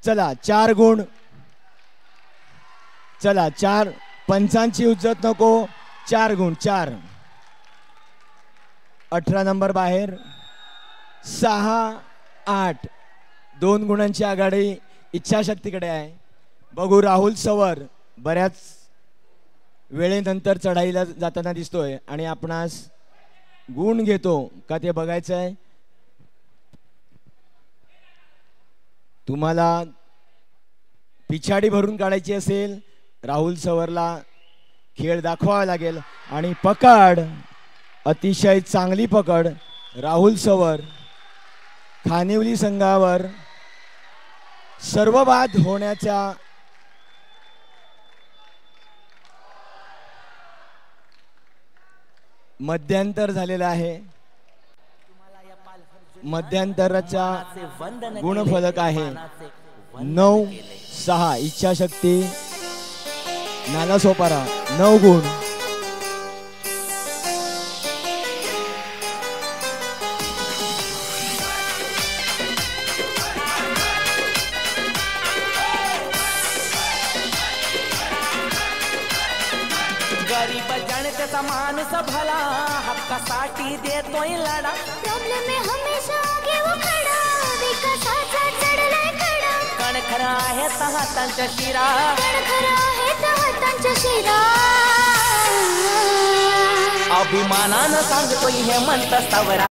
चला 4 गुण. चला 4. पंचांची उज्जत नको. 4 गुण. 4. 18 नंबर बाहेर. 6-8. 2 गुणांची आघाडी इच्छाशक्तीकडे आहे. बघू राहुल सवर बऱ्याच वेळेनंतर चढाईला जाताना दिसतोय आणि आपणास गुण घेतो का ते बघायचं आहे. तुम्हाला पिछाडी भरून काढायची असेल राहुल सवरला खेळ दाखवावा लागेल. आणि पकड अतिशय चांगली पकड. राहुल सवर खानिवली संघावर सर्वबाद होण्याच्या मध्यंतर झालेला आहे. मध्यंतराचा गुणफलक आहे 9-6. इच्छाशक्ती नालासोपारा 9 गुण. गरीब जनतेचा माणूस भला हक्कासाठी देतोय लढा. प्रॉब्लेम में हमेशा आगे वो खड़ा विकासाचा चढलाय कडा. कणखर खर आहेत हातांच्या शिरा खर आहेत हातांच्या शिरा अभिमानानं सांगतोय हे म्हणत सावरा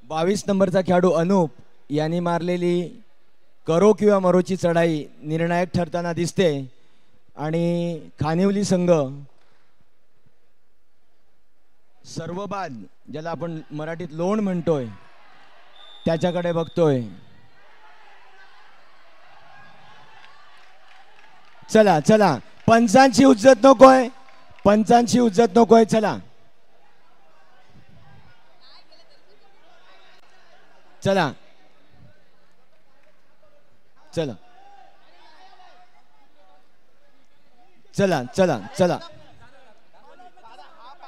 बावीस नंबरचा खेळाडू अनूप यांनी मारलेली करो किंवा मरोची चढाई निर्णायक ठरताना दिसते आणि खानिवली संघ सर्वबाद ज्याला आपण मराठीत लोण म्हणतोय त्याच्याकडे बघतोय. चला चला पंचांची उज्जत नकोय, पंचांची उज्जत नकोय. चला चला चला चला चला चला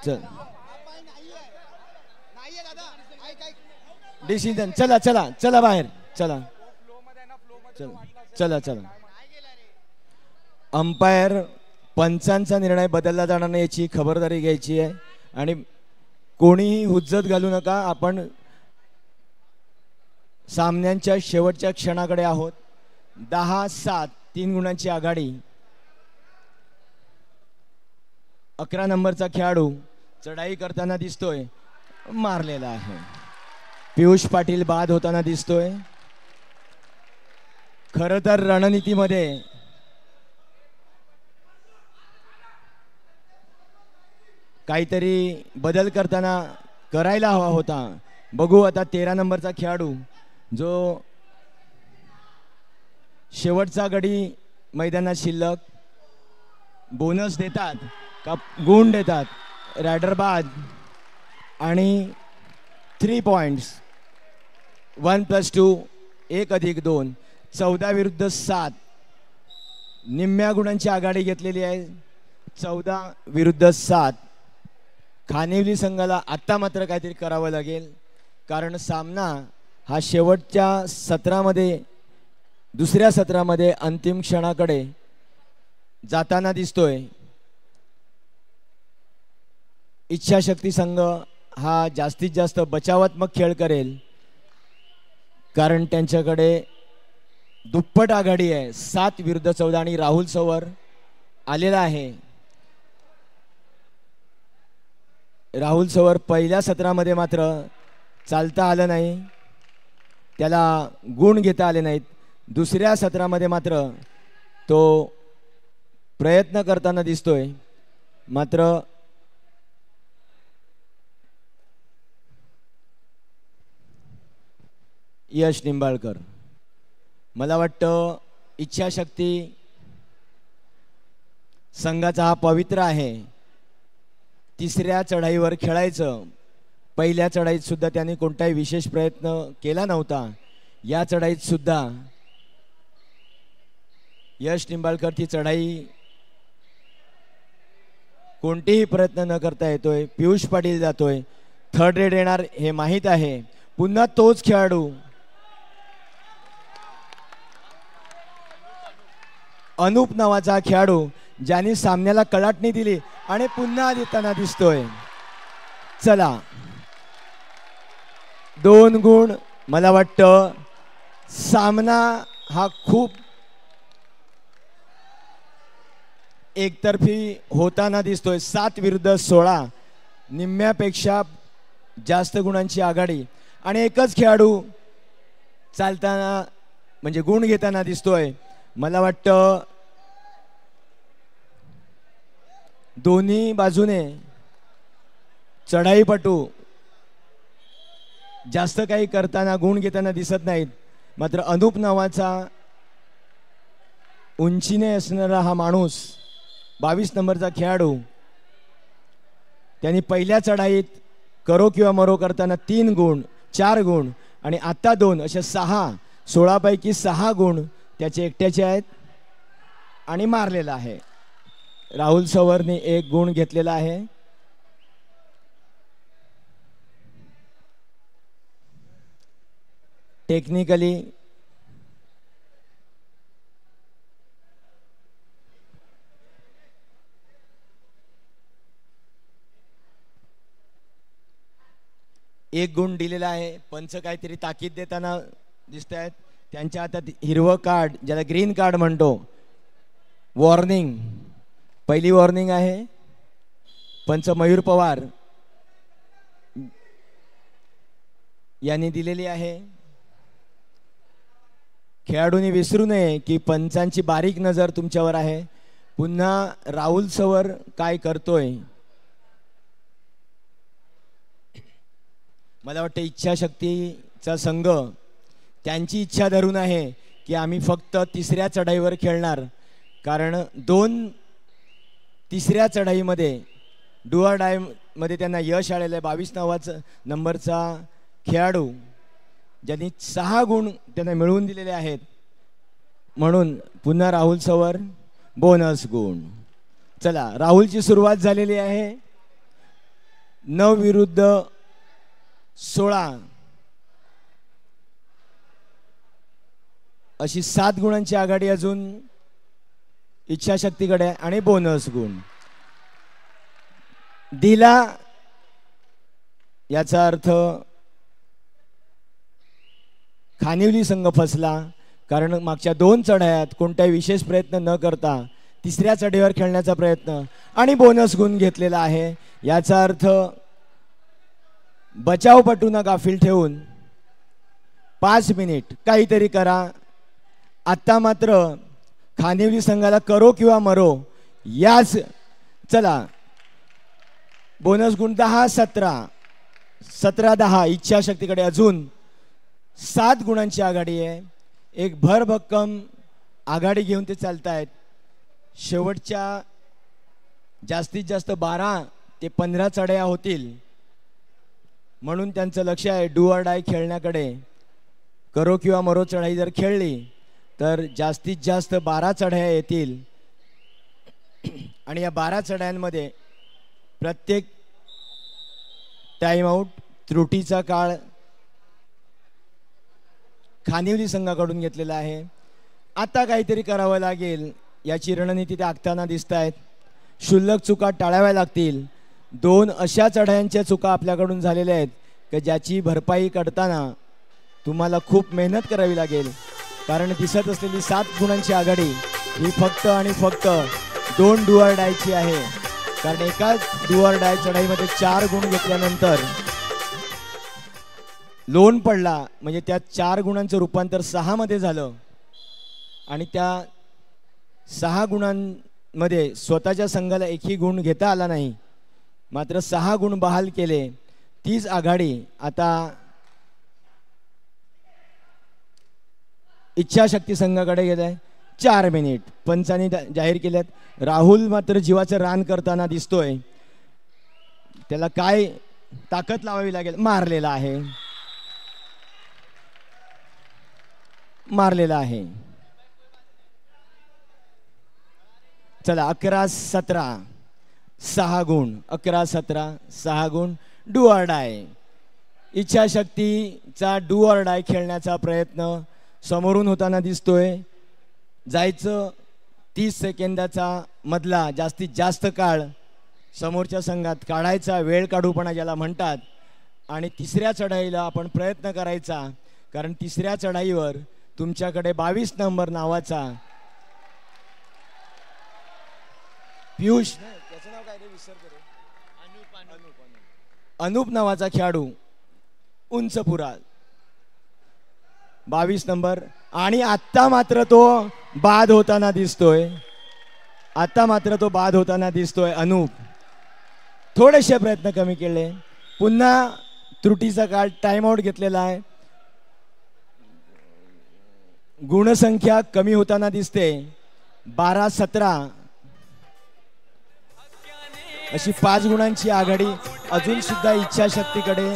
चल डिसिजन. चला चला चला बाहेर चला चला चला चला. अंपायर पंचांचा निर्णय बदलला जाणार नाही याची खबरदारी घ्यायची आहे आणि कोणीही हुज्जत घालू नका. आपण सामन्यांच्या शेवटच्या क्षणाकडे आहोत. 10-7 3 गुणांची आघाडी. 11 नंबरचा खेळाडू चढाई करताना दिसतोय, मारलेला आहे. पियुष पाटील बाद होताना दिसतोय. खरं तर रणनीतीमध्ये काहीतरी बदल करताना करायला हवा होता. बघू आता 13 नंबरचा खेळाडू जो शेवटचा गडी मैदानात शिल्लक बोनस देतात का गुण देतात. रायडर बाद आणि 3 पॉइंट्स 1+2 1+2 14 विरुद्ध 7 निम्म्या गुणांची आघाडी घेतलेली आहे. 14 विरुद्ध 7. खानिवली संघाला आत्ता मात्र काहीतरी करावं लागेल कारण सामना हा शेवटच्या सत्रामध्ये दुसऱ्या सत्रामध्ये अंतिम क्षणाकडे जाताना दिसतोय. इच्छाशक्ती संघ हा जास्तीत जास्त बचावात्मक खेळ करेल कारण त्यांच्याकडे दुप्पट आघाडी आहे. 7 विरुद्ध 14 आणि राहुल सवर आलेला आहे. राहुल सवर पहिल्या सत्रामध्ये मात्र चालता आलं नाही, त्याला गुण घेता आले नाहीत. दुसऱ्या सत्रामध्ये मात्र तो प्रयत्न करताना दिसतोय. मात्र यश निंबाळकर, मला वाटतं इच्छाशक्ती संघाचा हा पवित्र आहे. तिसऱ्या चढाईवर खेळायचं. पहिल्या चढाईत सुद्धा त्यांनी कोणताही विशेष प्रयत्न केला नव्हता. या चढाईत सुद्धा यश निंबाळकर ती चढाई कोणतेही प्रयत्न न करता येतोय. पियुष पाटील जातोय. थर्ड रेड येणार हे माहीत आहे. पुन्हा तोच खेळाडू अनुप नावाचा खेळाडू ज्याने सामन्याला कलाटणी दिली आणि पुन्हा देताना दिसतोय. चला 2 गुण. मला वाटतं सामना हा खूप एकतर्फी होताना दिसतोय. 7 विरुद्ध 16, निम्म्यापेक्षा जास्त गुणांची आघाडी आणि एकच खेळाडू चालताना म्हणजे गुण घेताना दिसतोय. मला वाटतं दोन्ही बाजूने चढाईपटू जास्त काही करताना गुण घेताना दिसत नाहीत. मात्र अनुप नावाचा उंचीने असणारा हा माणूस 22 नंबरचा खेळाडू त्यांनी पहिल्या चढाईत करो किंवा मरो करताना 3 गुण 4 गुण आणि आता 2 अशा 6 16 पैकी 6 गुण त्याचे एकट्याचे आहेत आणि मारलेला आहे. राहुल सवरने 1 गुण घेतलेला आहे. टेक्निकली एक गुण दिलेला आहे. पंच काहीतरी ताकीद देताना दिसत आहेत. त्यांच्या हातात हिरवं कार्ड ज्याला ग्रीन कार्ड म्हणतो. वॉर्निंग, पहिली वॉर्निंग आहे. पंच मयूर पवार यांनी दिलेली आहे. खेळाडूंनी विसरू नये की पंचांची बारीक नजर तुमच्यावर आहे. पुन्हा राहुल सवर काय करतोय मला वाटतं इच्छाशक्तीचा संघ त्यांची इच्छा धरून आहे की आम्ही फक्त तिसऱ्या चढाईवर खेळणार. कारण 2 तिसऱ्या चढाईमध्ये डुआ डाय मध्ये त्यांना यश आलेलं आहे. 22 नंबरचा खेळाडू ज्यांनी 6 गुण त्यांना मिळवून दिलेले आहेत. म्हणून पुन्हा राहुल सवर बोनस गुण. चला राहुलची सुरुवात झालेली आहे. 9 विरुद्ध 16 अशी 7 गुणांची आघाडी अजून इच्छाशक्तीकडे आणि बोनस गुण दिला. याचा अर्थ खानिवली संघ फसला. कारण मागच्या 2 चढायात कोणत्याही विशेष प्रयत्न न करता तिसऱ्या चढाईवर खेळण्याचा प्रयत्न आणि बोनस गुण घेतलेला आहे. याचा अर्थ बचावपटूंना गाफील ठेवून 5 मिनिट काहीतरी करा. आता मात्र खानिवली संघाला करो किंवा मरो याच. चला बोनस गुण 10-17 17-10 इच्छाशक्तीकडे अजून 7 गुणांची आघाडी आहे. एक भरभक्कम आघाडी घेऊन ते चालतायत. शेवटच्या जास्तीत जास्त 12 ते 15 चढाया होतील म्हणून त्यांचं लक्ष आहे डू ऑर डाय खेळण्याकडे. करो किंवा मरो चढाई जर खेळली तर जास्तीत जास्त 12 चढाया येतील आणि या 12 चढायांमध्ये प्रत्येक टाइमआउट त्रुटीचा काळ खानिवली संघाकडून घेतलेला आहे. आता काहीतरी करावं लागेल याची रणनीती ते आखताना दिसत आहेत. क्षुल्लक चुका टाळाव्या लागतील. 2 अशा चढायांच्या चुका आपल्याकडून झालेल्या आहेत की ज्याची भरपाई करताना तुम्हाला खूप मेहनत करावी लागेल. कारण दिसत असलेली 7 गुणांची आघाडी ही फक्त आणि फक्त 2 डू ऑर डायची आहे. कारण एका डू ऑर डाय चढाईमध्ये 4 गुण घेतल्यानंतर लोन पडला म्हणजे त्या 4 गुणांचं रूपांतर 6 मध्ये झालं आणि त्या 6 गुणांमध्ये स्वतःच्या संघाला एकही गुण घेता आला नाही. मात्र 6 गुण बहाल केले. तीच आघाडी आता इच्छाशक्ती संघाकडे गेत आहे. 4 मिनिट पंचांनी जाहीर केल्यात. राहुल मात्र जीवाचं रान करताना दिसतोय. त्याला काय ताकद लावावी लागेल. मारलेला आहे. मारलेला आहे. चला 11-17 6 गुण, 11-17 6 गुण. Do or die. इच्छाशक्तीचा डू ऑर डाय खेळण्याचा प्रयत्न समोरून होताना दिसतोय. जायचं 30 सेकंदाचा मधला जास्तीत जास्त काळ समोरच्या संघात काढायचा, वेळ काढूपणा ज्याला म्हणतात. आणि तिसऱ्या चढाईला आपण प्रयत्न करायचा, कारण तिसऱ्या चढाईवर तुमच्याकडे 22 नंबर नावाचा पियुष, त्याचं नाव काय रे विसरतो रे, अनूप नावाचा खेळाडू उंच पुरा 22 नंबर. आणि आत्ता मात्र तो बाद होताना दिसतोय. आता मात्र तो बाद होताना दिसतोय. अनूप थोडेसे प्रयत्न कमी केले. पुन्हा त्रुटीचा काळ टाइम आउट घेतलेला आहे. गुणसंख्या कमी होताना दिसते. 12-17 अशी 5 गुणांची आघाडी अजून सुद्धा इच्छाशक्तीकडे.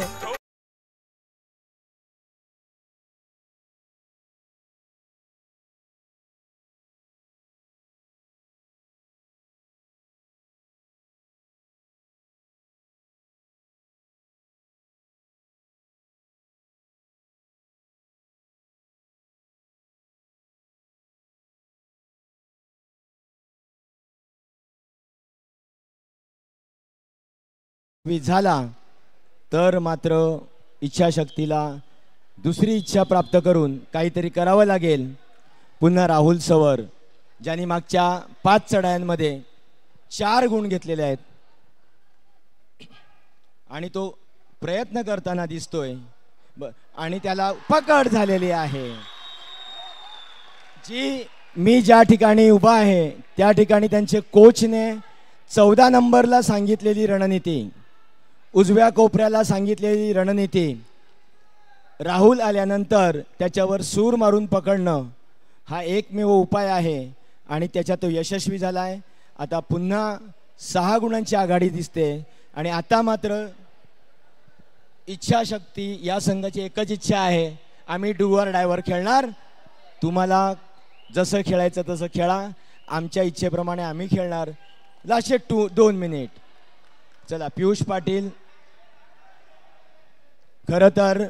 झाला तर मात्र इच्छाशक्तीला दुसरी इच्छा प्राप्त करून काहीतरी करावं लागेल. पुन्हा राहुल सवर, ज्यांनी मागच्या 5 चढायांमध्ये 4 गुण घेतलेले आहेत आणि तो प्रयत्न करताना दिसतोय. आणि त्याला पकड झालेली आहे. जी मी ज्या ठिकाणी उभा आहे त्या ठिकाणी त्यांचे कोचने 14 नंबरला सांगितलेली रणनीती, उजव्या कोपऱ्याला सांगितलेली रणनीती, राहुल आल्यानंतर त्याच्यावर सूर मारून पकडणं हा एकमेव उपाय आहे आणि त्याच्यात तो यशस्वी झाला आहे. आता पुन्हा 6 गुणांची आघाडी दिसते. आणि आता मात्र इच्छाशक्ती या संघाची एकच इच्छा आहे, आम्ही डू ऑर डायवर खेळणार. तुम्हाला जसं खेळायचं तसं खेळा, आमच्या इच्छेप्रमाणे आम्ही खेळणार. लास्टचे 2 मिनिट. चला पियुष पाटील, खरं तर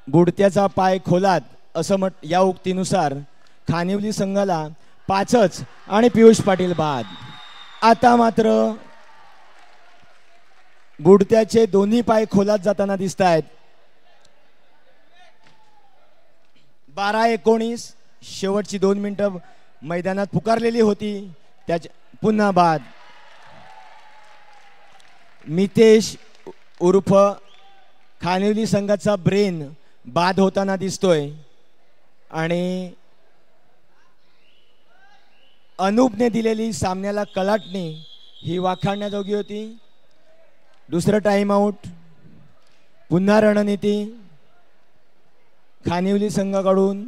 बुडत्याचा पाय खोलात असं या उक्तीनुसार खानिवली संघाला 5च आणि पियुष पाटील बाद. आता मात्र बुडत्याचे दोन्ही पाय खोलात जाताना दिसत आहेत. 12-19 शेवटची 2 मिनिटं मैदानात पुकारलेली होती. पुन्हा बाद. मितेश उर्फ खानिवली संघाचा ब्रेन बाद होताना दिसतोय. आणि अनूपने दिलेली सामन्याला कलाटणी ही वाखाणण्याजोगी होती. दुसरं टाइम आउट. पुन्हा रणनीती खानिवली संघाकडून,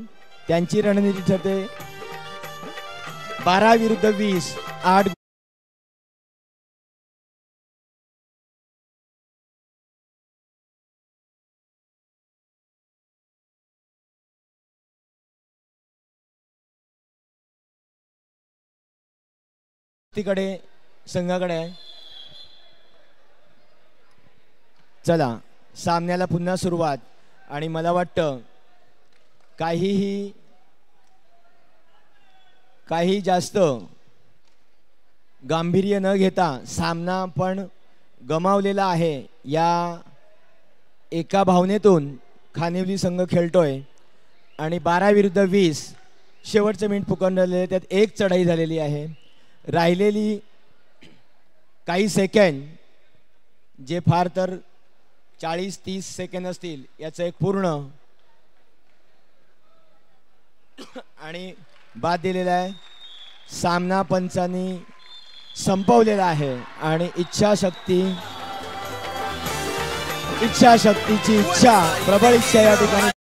त्यांची रणनीती ठरते 12-20 8कडे संघाकडे आहे. चला सामन्याला पुन्हा सुरुवात. आणि मला वाटतं काही जास्त गांभीर्य न घेता सामना पण गमावलेला आहे या एका भावनेतून खानिवली संघ खेळतोय. आणि 12-20 शेवटचं मिनिट पुकारलेले, त्यात 1 चढाई झालेली आहे. राहिलेली काही सेकंड जे फार तर 40-30 सेकंड असतील याचं एक पूर्ण आणि बाद दिलेला आहे. सामना पंचांनी संपवलेला आहे. आणि इच्छाशक्तीची इच्छा, प्रबळ इच्छा या ठिकाणी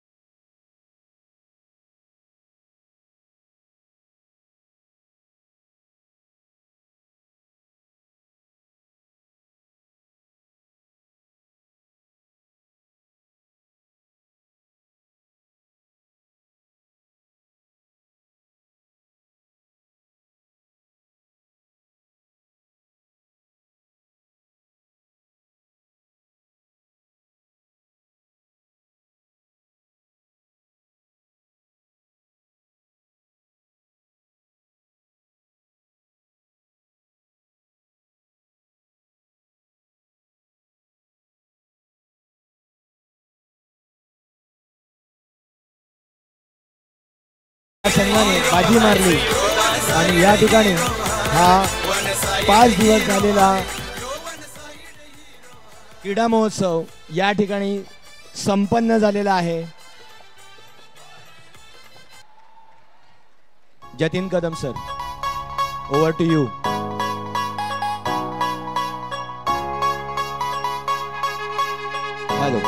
या संघाने बाजी मारली आणि या ठिकाणी हा 5 दिवस झालेला क्रीडा महोत्सव या ठिकाणी संपन्न झालेला आहे. Jatin Kadam sir, over to you. Hello.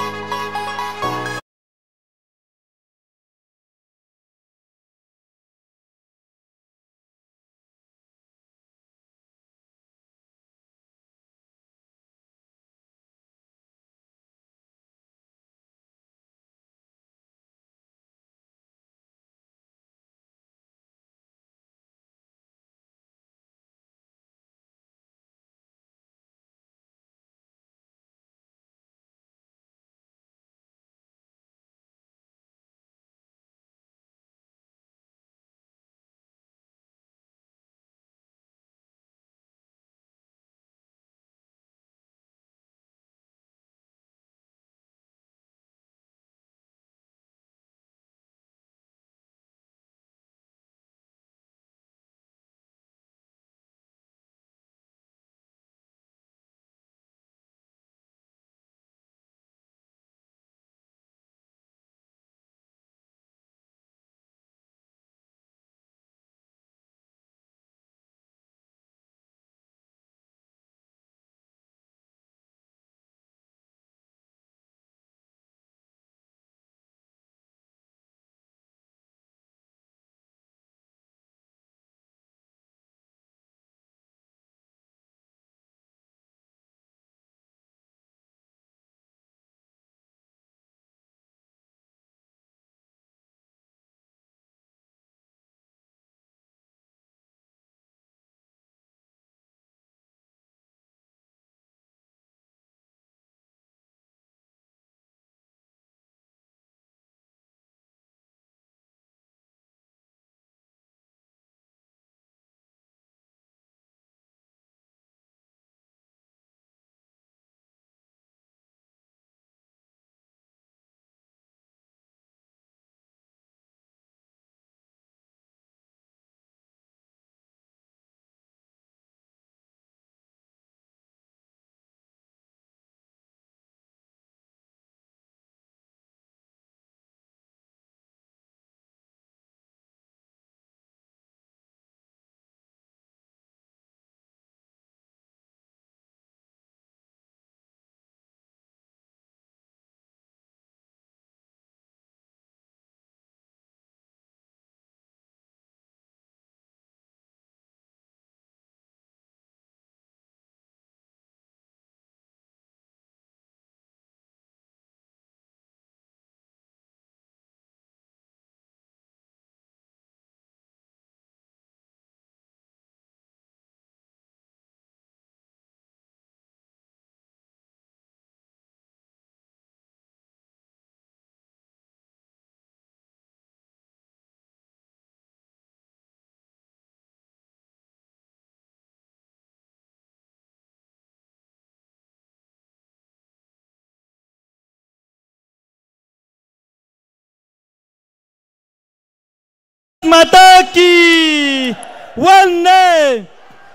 माता की वंदे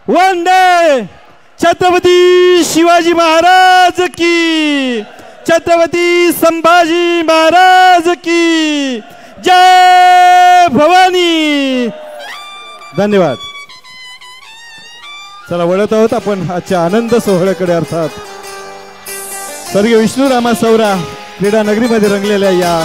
वंदे. छत्रपती शिवाजी महाराज की, छत्रपती संभाजी महाराज की जय भवानी. धन्यवाद. चला वळत आहोत आपण आजच्या आनंद सोहळ्याकडे, अर्थात स्वर्गीय विष्णुरामा सौरा क्रीडा नगरीमध्ये रंगलेल्या या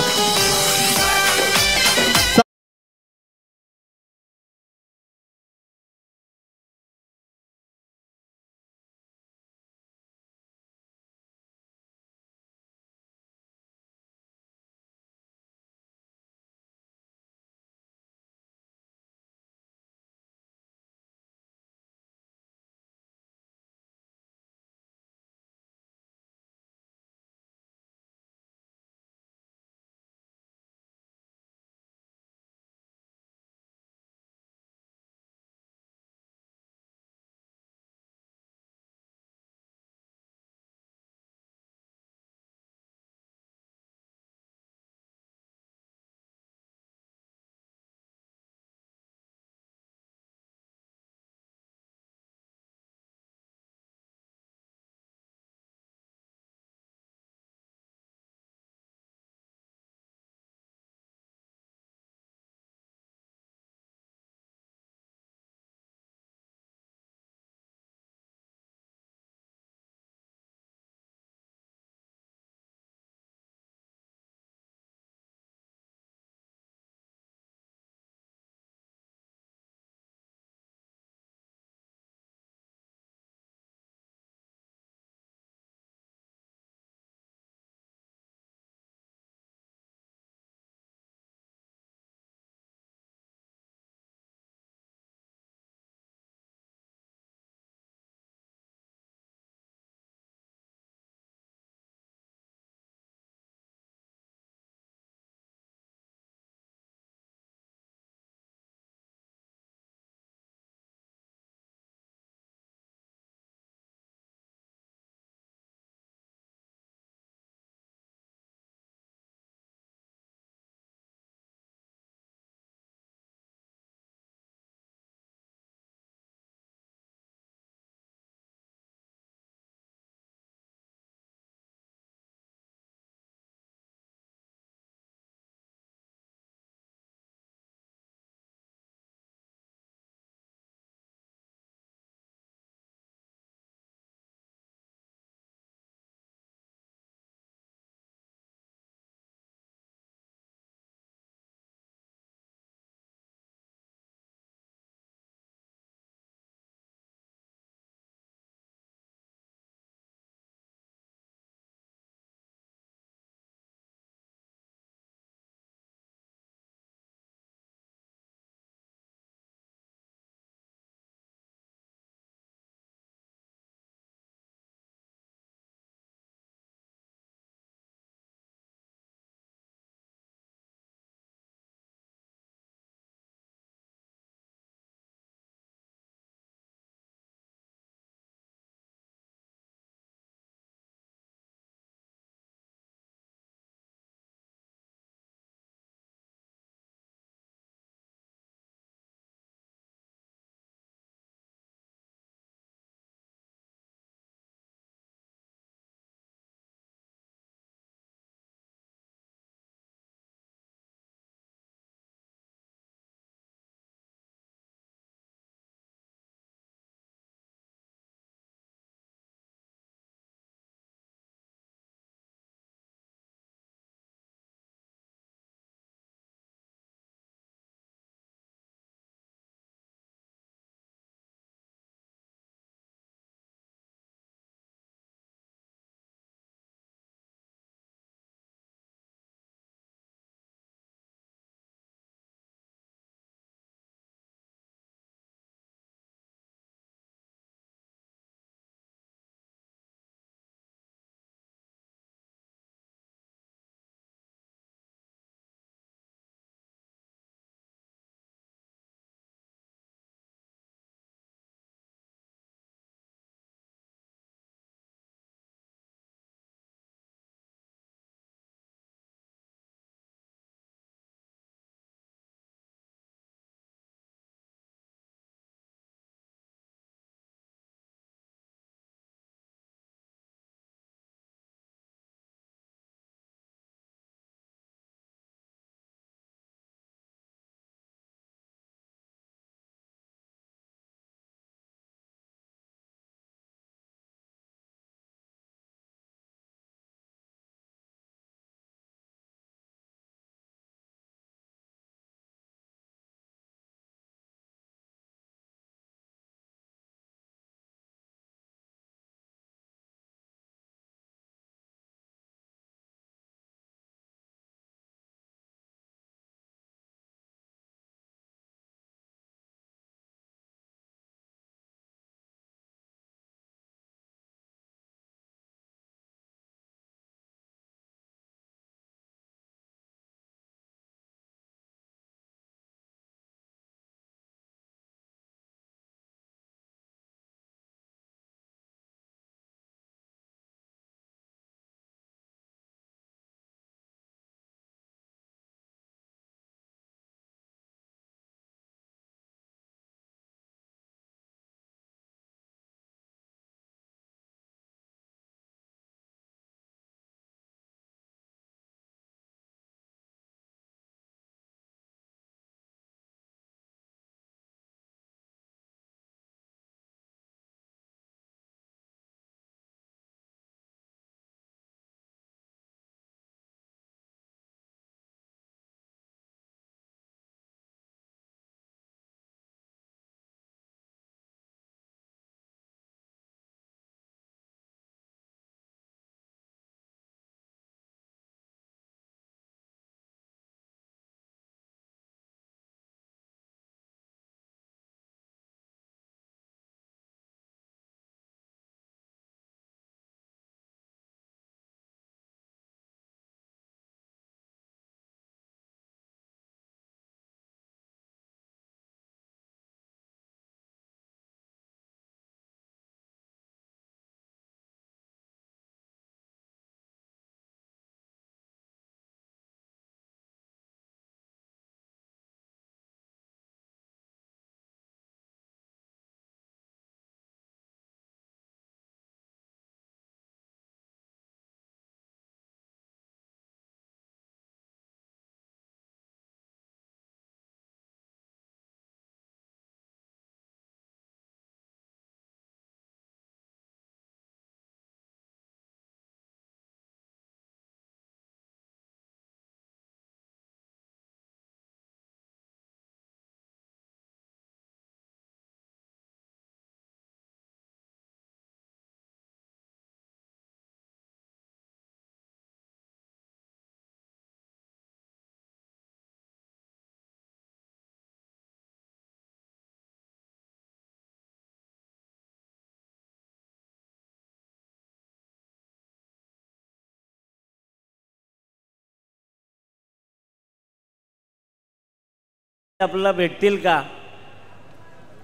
आपल्याला भेटतील का?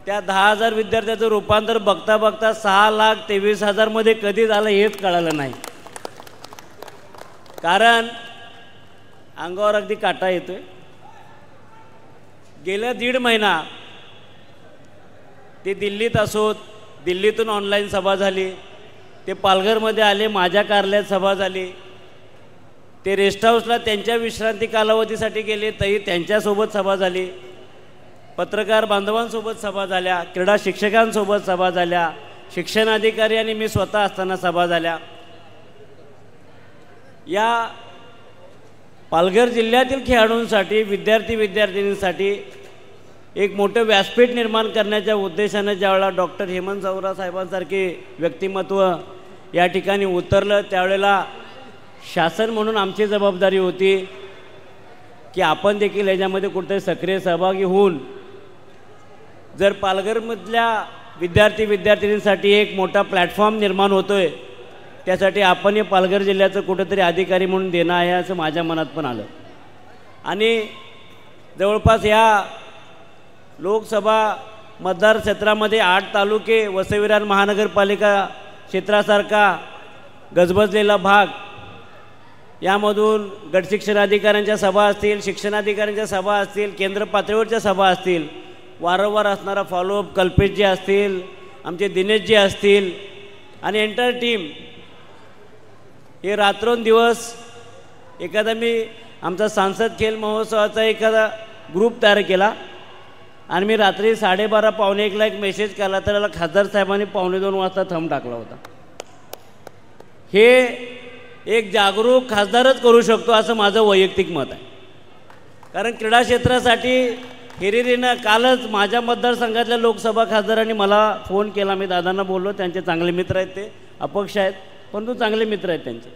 त्या 10,000 विद्यार्थ्याचं रूपांतर बघता बघता 6,23,000 मध्ये कधी झालं हेच कळालं नाही. कारण अंगावर अगदी काटा येतोय. गेल्या 1.5 महिना ते दिल्लीत असोत, दिल्लीतून ऑनलाईन सभा झाली, ते पालघरमध्ये आले, माझ्या कार्यालयात सभा झाली, ते रेस्ट हाऊसला त्यांच्या विश्रांती कालावधीसाठी गेले तरी त्यांच्यासोबत सभा झाली, पत्रकार बांधवांसोबत सभा झाल्या, क्रीडा शिक्षकांसोबत सभा झाल्या, शिक्षण अधिकारी आणि मी स्वतः असताना सभा झाल्या. या पालघर जिल्ह्यातील खेळाडूंसाठी, विद्यार्थींसाठी एक मोठं व्यासपीठ निर्माण करण्याच्या उद्देशानं ज्यावेळेला डॉक्टर हेमंत चौरा साहेबांसारखे व्यक्तिमत्व या ठिकाणी उतरलं, त्यावेळेला शासन म्हणून आमची जबाबदारी होती की आपण देखील याच्यामध्ये कुठेतरी सक्रिय सहभागी होऊन जर पालघरमधल्या विद्यार्थींसाठी एक मोठा प्लॅटफॉर्म निर्माण होतोय, त्यासाठी आपण हे पालघर जिल्ह्याचं कुठेतरी अधिकारी म्हणून देणं आहे असं माझ्या मनात पण आलं. आणि जवळपास या लोकसभा मतदार क्षेत्रामध्ये 8 तालुके, वसई-विरार महानगरपालिका क्षेत्रासारखा गजबजलेला भाग, यामधून गट शिक्षण अधिकाऱ्यांच्या सभा असतील, शिक्षणाधिकाऱ्यांच्या सभा असतील, केंद्र पातळीवरच्या सभा असतील, वारंवार असणारा फॉलोअप कल्पेशजी असतील, आमचे दिनेशजी असतील आणि एंटायर टीम हे रात्रंदिवस एखादा मी आमचा सांसद खेल महोत्सवाचा एखादा ग्रुप तयार केला आणि मी रात्री 12:30 पावणे 1ला एक मेसेज केला, तर त्याला खासदार साहेबांनी 1:45 वाजता थंब टाकला होता. हे एक जागरूक खासदारच करू शकतो असं माझं वैयक्तिक मत आहे. कारण क्रीडा क्षेत्रासाठी हिरिरीनं कालच माझ्या मतदारसंघातल्या लोकसभा खासदारांनी मला फोन केला. मी दादांना बोललो, त्यांचे चांगले मित्र आहेत, ते अपक्ष आहेत परंतु चांगले मित्र आहेत त्यांचे.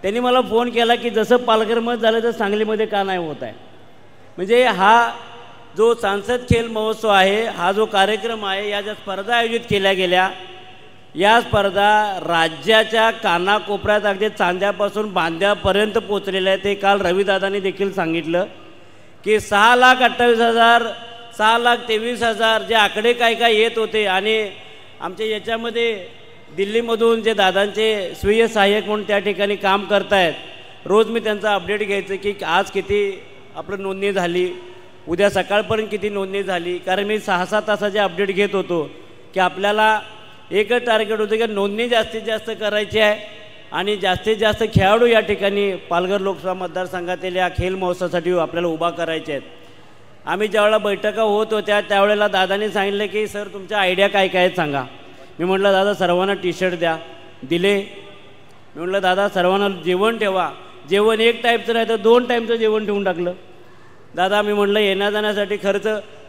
त्यांनी मला फोन केला की जसं पालघरमध्ये झालं तर सांगलीमध्ये का नाही होत आहे. म्हणजे हा जो सांसद खेल महोत्सव आहे, हा जो कार्यक्रम आहे, या ज्या स्पर्धा आयोजित केल्या गेल्या, या स्पर्धा राज्याच्या कानाकोपऱ्यात अगदी चांद्यापासून बांद्यापर्यंत पोचलेल्या आहेत. ते काल रविदादांनी देखील सांगितलं की 6,28,000 6,23,000 जे आकडे काय येत होते. आणि आमच्या याच्यामध्ये दिल्लीमधून जे दादांचे स्वीय सहाय्यक म्हणून त्या ठिकाणी काम करत आहेत, रोज मी त्यांचा अपडेट घ्यायचं की आज किती आपलं नोंदणी झाली, उद्या सकाळपर्यंत किती नोंदणी झाली. कारण मी 6-6 तासाचे अपडेट घेत होतो की आपल्याला एकच टार्गेट होतं की नोंदणी जास्तीत जास्त करायची आहे आणि जास्तीत जास्त खेळाडू या ठिकाणी पालघर लोकसभा मतदारसंघातील या खेल महोत्सवासाठी आपल्याला उभा करायचे आहेत. आम्ही ज्यावेळेला बैठका होत होत्या त्यावेळेला दादांनी सांगितलं की सर तुमच्या आयडिया काय आहेत सांगा. मी म्हटलं दादा सर्वांना टी-शर्ट द्या, दिले. मी म्हटलं दादा सर्वांना जेवण ठेवा, जेवण 1 टाईपचं नाही तर 2 टाईमचं जेवण ठेवून टाकलं. दादा मी म्हटलं येण्या जाण्यासाठी खर्च,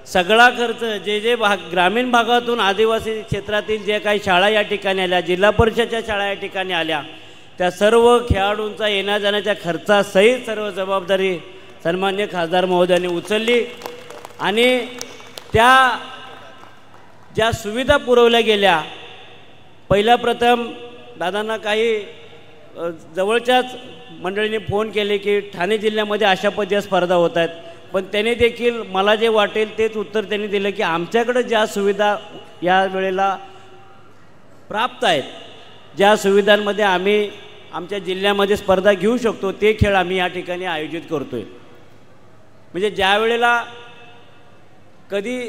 सगळा खर्च जे ग्रामीण भागातून आदिवासी क्षेत्रातील जे काही शाळा या ठिकाणी आल्या, जिल्हा परिषदच्या शाळा या ठिकाणी आल्या, त्या सर्व खेळाडूंचा येण्या जाण्याच्या खर्चासहित सर्व जबाबदारी सन्माननीय खासदार महोदयांनी उचलली. आणि त्या ज्या सुविधा पुरवल्या गेल्या, पहिला प्रथम दादांना काही जवळच्याच मंडळींनी फोन केले की ठाणे जिल्ह्यामध्ये अशा पद्धतीच्या स्पर्धा होत आहेत, पण त्याने देखील मला जे वाटेल तेच उत्तर त्यांनी दिलं की आमच्याकडं ज्या सुविधा या वेळेला प्राप्त आहेत, ज्या सुविधांमध्ये आम्ही आमच्या जिल्ह्यामध्ये स्पर्धा घेऊ शकतो ते खेळ आम्ही या ठिकाणी आयोजित करतो आहे. म्हणजे ज्या वेळेला कधी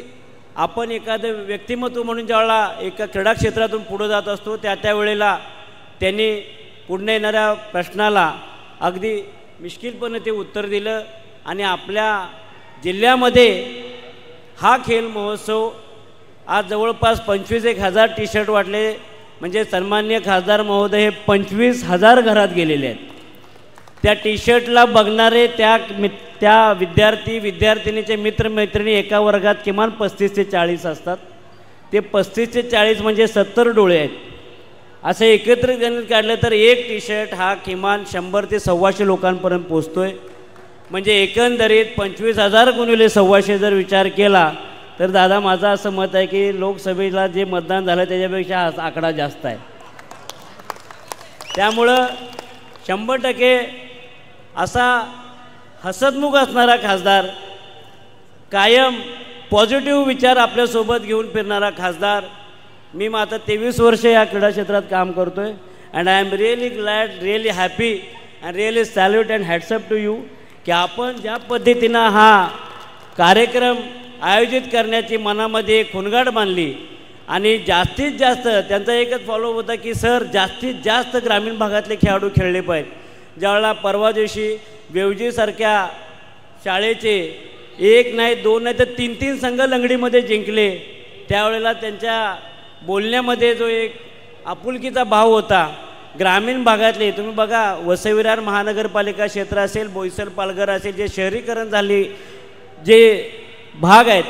आपण एखादं व्यक्तिमत्व म्हणून ज्यावेळेला एका क्रीडा क्षेत्रातून पुढे जात असतो त्या वेळेला त्यांनी पुढे येणाऱ्या प्रश्नाला अगदी मिश्किलपणे ते उत्तर दिलं. आणि आपल्या जिल्ह्यामध्ये हा खेल महोत्सव आज जवळपास 25,000 टी-शर्ट वाटले. म्हणजे सन्माननीय खासदार महोदय हे 25,000 घरात गेलेले आहेत. त्या टी-शर्टला बघणारे त्या विद्यार्थिनीचे मित्रमैत्रिणी एका वर्गात किमान 35 ते 40 असतात. ते 35 ते 40 म्हणजे 70 डोळे आहेत. असं एकत्रित गणित काढलं तर एक टी-शर्ट हा किमान 100 ते 125 लोकांपर्यंत पोचतोय. म्हणजे एकंदरीत 25,000 गुणिले 125 जर विचार केला तर दादा माझं असं मत आहे की लोकसभेला जे मतदान झालं त्याच्यापेक्षा हा आकडा जास्त आहे. त्यामुळं 100% असा हसतमुख असणारा खासदार कायम पॉझिटिव्ह विचार आपल्यासोबत घेऊन फिरणारा खासदार. मी मग आता 23 वर्ष या क्रीडा क्षेत्रात काम करतो आहे. And I am really glad, really happy and really salute and hats up to you की आपण ज्या पद्धतीनं हा कार्यक्रम आयोजित करण्याची मनामध्ये एक खुणगाट बांधली आणि जास्तीत जास्त त्यांचा एकच फॉलो होता की सर जास्तीत जास्त ग्रामीण भागातले खेळाडू खेळले पाहिजे. ज्यावेळेला परवा दिवशी वेवजीसारख्या शाळेचे 1 नाही 2 नाही तर 3 संघ लंगडीमध्ये जिंकले, त्यावेळेला त्यांच्या बोलण्यामध्ये जो एक आपुलकीचा भाव होता. ग्रामीण भागातले तुम्ही बघा, वसई-विरार महानगरपालिका क्षेत्र असेल, बोईसर पालघर असेल, जे शहरीकरण झाली जे भाग आहेत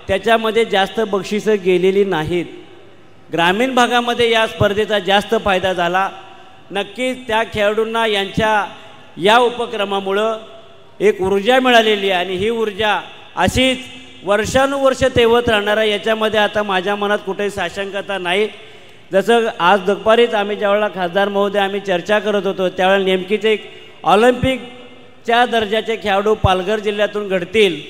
त्याच्यामध्ये जास्त बक्षिसं गेलेली नाहीत. ग्रामीण भागामध्ये या स्पर्धेचा जास्त फायदा झाला. नक्कीच त्या खेळाडूंना यांच्या या उपक्रमामुळं एक ऊर्जा मिळालेली आहे आणि ही ऊर्जा अशीच वर्षानुवर्ष तेवत राहणार आहे. याच्यामध्ये आता माझ्या मनात कुठेही साशंकता नाही. जसं आज दुपारीच आम्ही ज्यावेळेला खासदार महोदय आम्ही चर्चा करत होतो त्यावेळेला नेमकीच एक ऑलिम्पिकच्या दर्जाचे खेळाडू पालघर जिल्ह्यातून घडतील,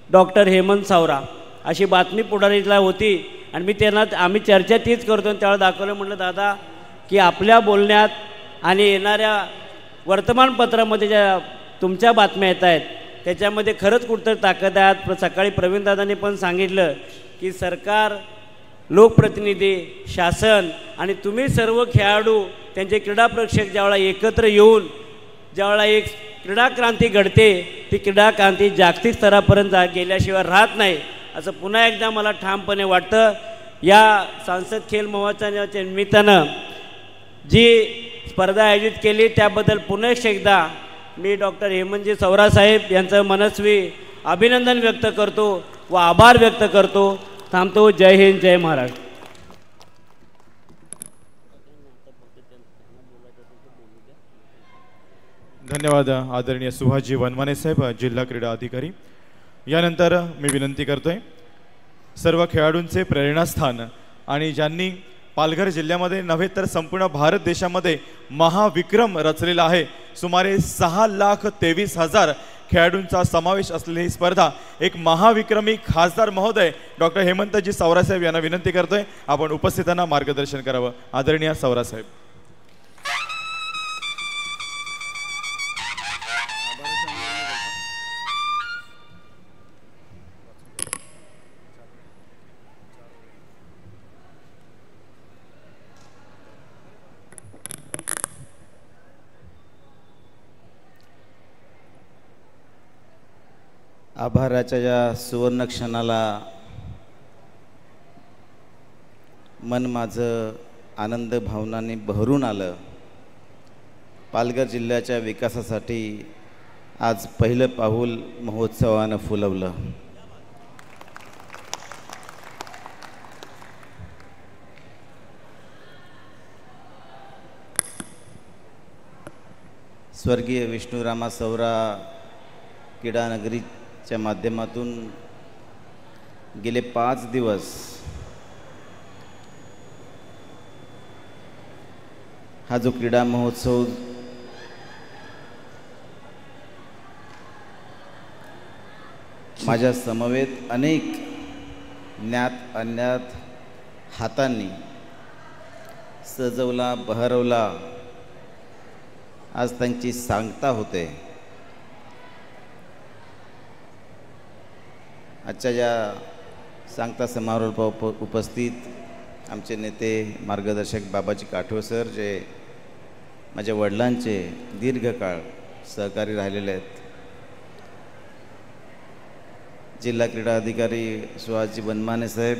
डॉक्टर हेमंत सावरा अशी बातमी पुढारीला होती आणि मी त्यांना आम्ही चर्चा तीच करतो आणि त्यावेळेला दाखवलं. म्हटलं दादा की आपल्या बोलण्यात आणि येणाऱ्या वर्तमानपत्रामध्ये ज्या तुमच्या बातम्या येत आहेत त्याच्यामध्ये खरंच कुठंतरी ताकद आहे. सकाळी प्रवीणदादांनी पण सांगितलं की सरकार, लोकप्रतिनिधी, शासन आणि तुम्ही सर्व खेळाडू त्यांचे क्रीडा प्रेक्षक ज्यावेळेला एकत्र येऊन ज्यावेळेला एक क्रीडा क्रांती घडते ती क्रीडा क्रांती जागतिक स्तरापर्यंत गेल्याशिवाय राहत नाही असं पुन्हा एकदा मला ठामपणे वाटतं. या सांसद खेल महोत्सवाच्या निमित्तानं जी स्पर्धा आयोजित केली त्याबद्दल पुन्हा एकदा मी डॉक्टर हेमंतजी सावरा साहेब यांचं मनस्वी अभिनंदन व्यक्त करतो व आभार व्यक्त करतो. थांबतो. जय हिंद, जय महाराष्ट्र. धन्यवाद आदरणीय सुभाषजी वनमाने साहेब, जिल्हा क्रीडा अधिकारी. यानंतर मी विनंती करतोय सर्व खेळाडूंचे प्रेरणास्थान आणि ज्यांनी पालघर जिल्ह्यामध्ये नव्हे तर संपूर्ण भारत देशामध्ये महाविक्रम रचलेला आहे. सुमारे 6,23,000 खेळाडूंचा समावेश असलेली ही स्पर्धा एक महाविक्रमी खासदार महोदय डॉक्टर हेमंतजी सावरासाहेब यांना विनंती करतोय आपण उपस्थितांना मार्गदर्शन करावं. आदरणीय सावरासाहेब. आभाराच्या या सुवर्ण क्षणाला मन माझं आनंद भावनाने भरून आलं. पालघर जिल्ह्याच्या विकासासाठी आज पहिलं पाऊल महोत्सवानं फुलवलं. स्वर्गीय विष्णुरामा सवरा क्रीडा नगरीच्या माध्यमातून गेले 5 दिवस हा जो क्रीडा महोत्सव माझ्या समवेत अनेक ज्ञात अज्ञात हातांनी सजवला, बहरवला. आज त्यांची सांगता होते. आजच्या या सांगता समारोहात उपस्थित आमचे नेते मार्गदर्शक बाबाजी काठोळ सर, जे माझ्या वडिलांचे दीर्घकाळ सहकारी राहिलेले आहेत. जिल्हा क्रीडा अधिकारी सुहासजी वनमाने साहेब,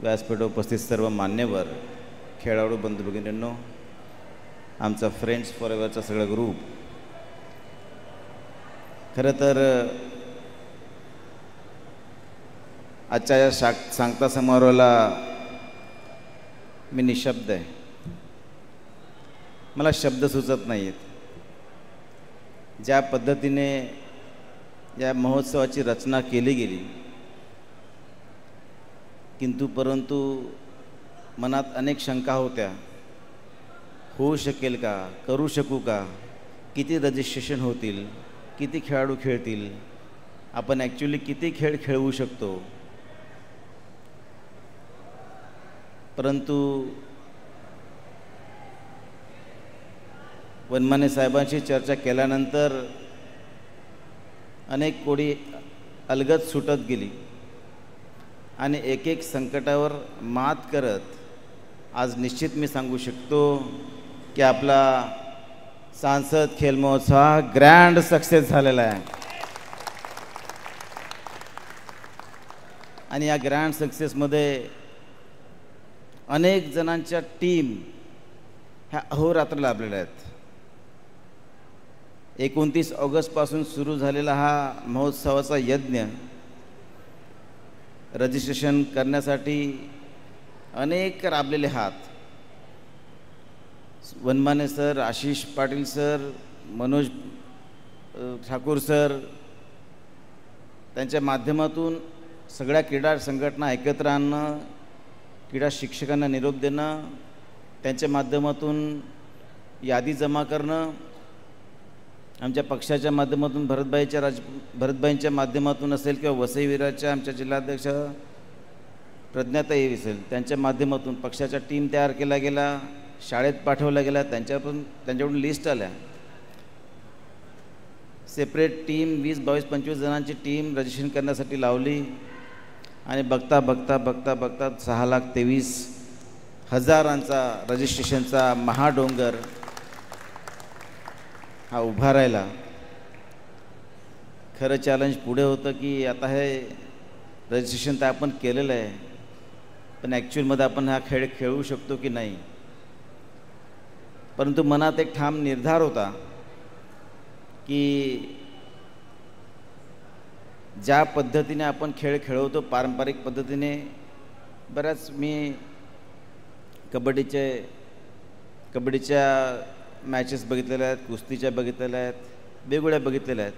व्यासपीठावर उपस्थित सर्व मान्यवर, खेळाडू बंधू भगिनींनो, आमचा फ्रेंड्स फॉर एव्हरचा सगळा ग्रुप. खरं तर आजच्या या सांगता समारोहाला मी निशब्द आहे. मला शब्द सुचत नाही आहेत. ज्या पद्धतीने या महोत्सवाची रचना केली गेली, परंतु मनात अनेक शंका होत्या. होऊ शकेल का, करू शकू का, किती रजिस्ट्रेशन होतील, किती खेळाडू खेळतील, आपण ॲक्च्युली किती खेळ खेळवू शकतो, परंतु वनमाने साहेबांशी चर्चा केल्यानंतर अनेक कोडी अलगद सुटत गेली आणि एक एक संकटावर मात करत आज निश्चित मी सांगू शकतो की आपला सांसद खेल महोत्सव हा ग्रँड सक्सेस झालेला आहे. आणि या ग्रँड सक्सेसमध्ये अनेक जणांच्या टीम ह्या अहोरात्र लाभलेल्या आहेत. 29 ऑगस्टपासून सुरू झालेला हा महोत्सवाचा यज्ञ रजिस्ट्रेशन करण्यासाठी अनेक राबलेले हात, Vanmane sir, Ashish Patil sir, Manoj Thakur sir, त्यांच्या माध्यमातून सगळ्या क्रीडा संघटना एकत्र आणणं, क्रीडा शिक्षकांना निरोप देणं, त्यांच्या माध्यमातून यादी जमा करणं, आमच्या पक्षाच्या माध्यमातून भरतबाईंच्या माध्यमातून असेल किंवा वसईविराच्या आमच्या जिल्हाध्यक्ष प्रज्ञाताई असेल त्यांच्या माध्यमातून पक्षाच्या टीम तयार केला गेला, शाळेत पाठवल्या गेल्या, त्यांच्याकडून लिस्ट आल्या. सेपरेट टीम 20, 22, 25 जणांची टीम रजिस्ट्रेशन करण्यासाठी लावली आणि बघता 6,23,000 रजिस्ट्रेशनचा महाडोंगर हा उभा राहिला. खरं चॅलेंज पुढे होतं की आता हे रजिस्ट्रेशन तर आपण केलेलं आहे, पण ॲक्च्युअलमध्ये आपण हा खेळ खेळू शकतो की नाही. परंतु मनात एक ठाम निर्धार होता की ज्या पद्धतीने आपण खेळ खेळवतो पारंपरिक पद्धतीने, बऱ्याच मी कबड्डीच्या मॅचेस बघितलेल्या आहेत, कुस्तीच्या बघितलेल्या आहेत, वेगवेगळ्या बघितलेल्या आहेत,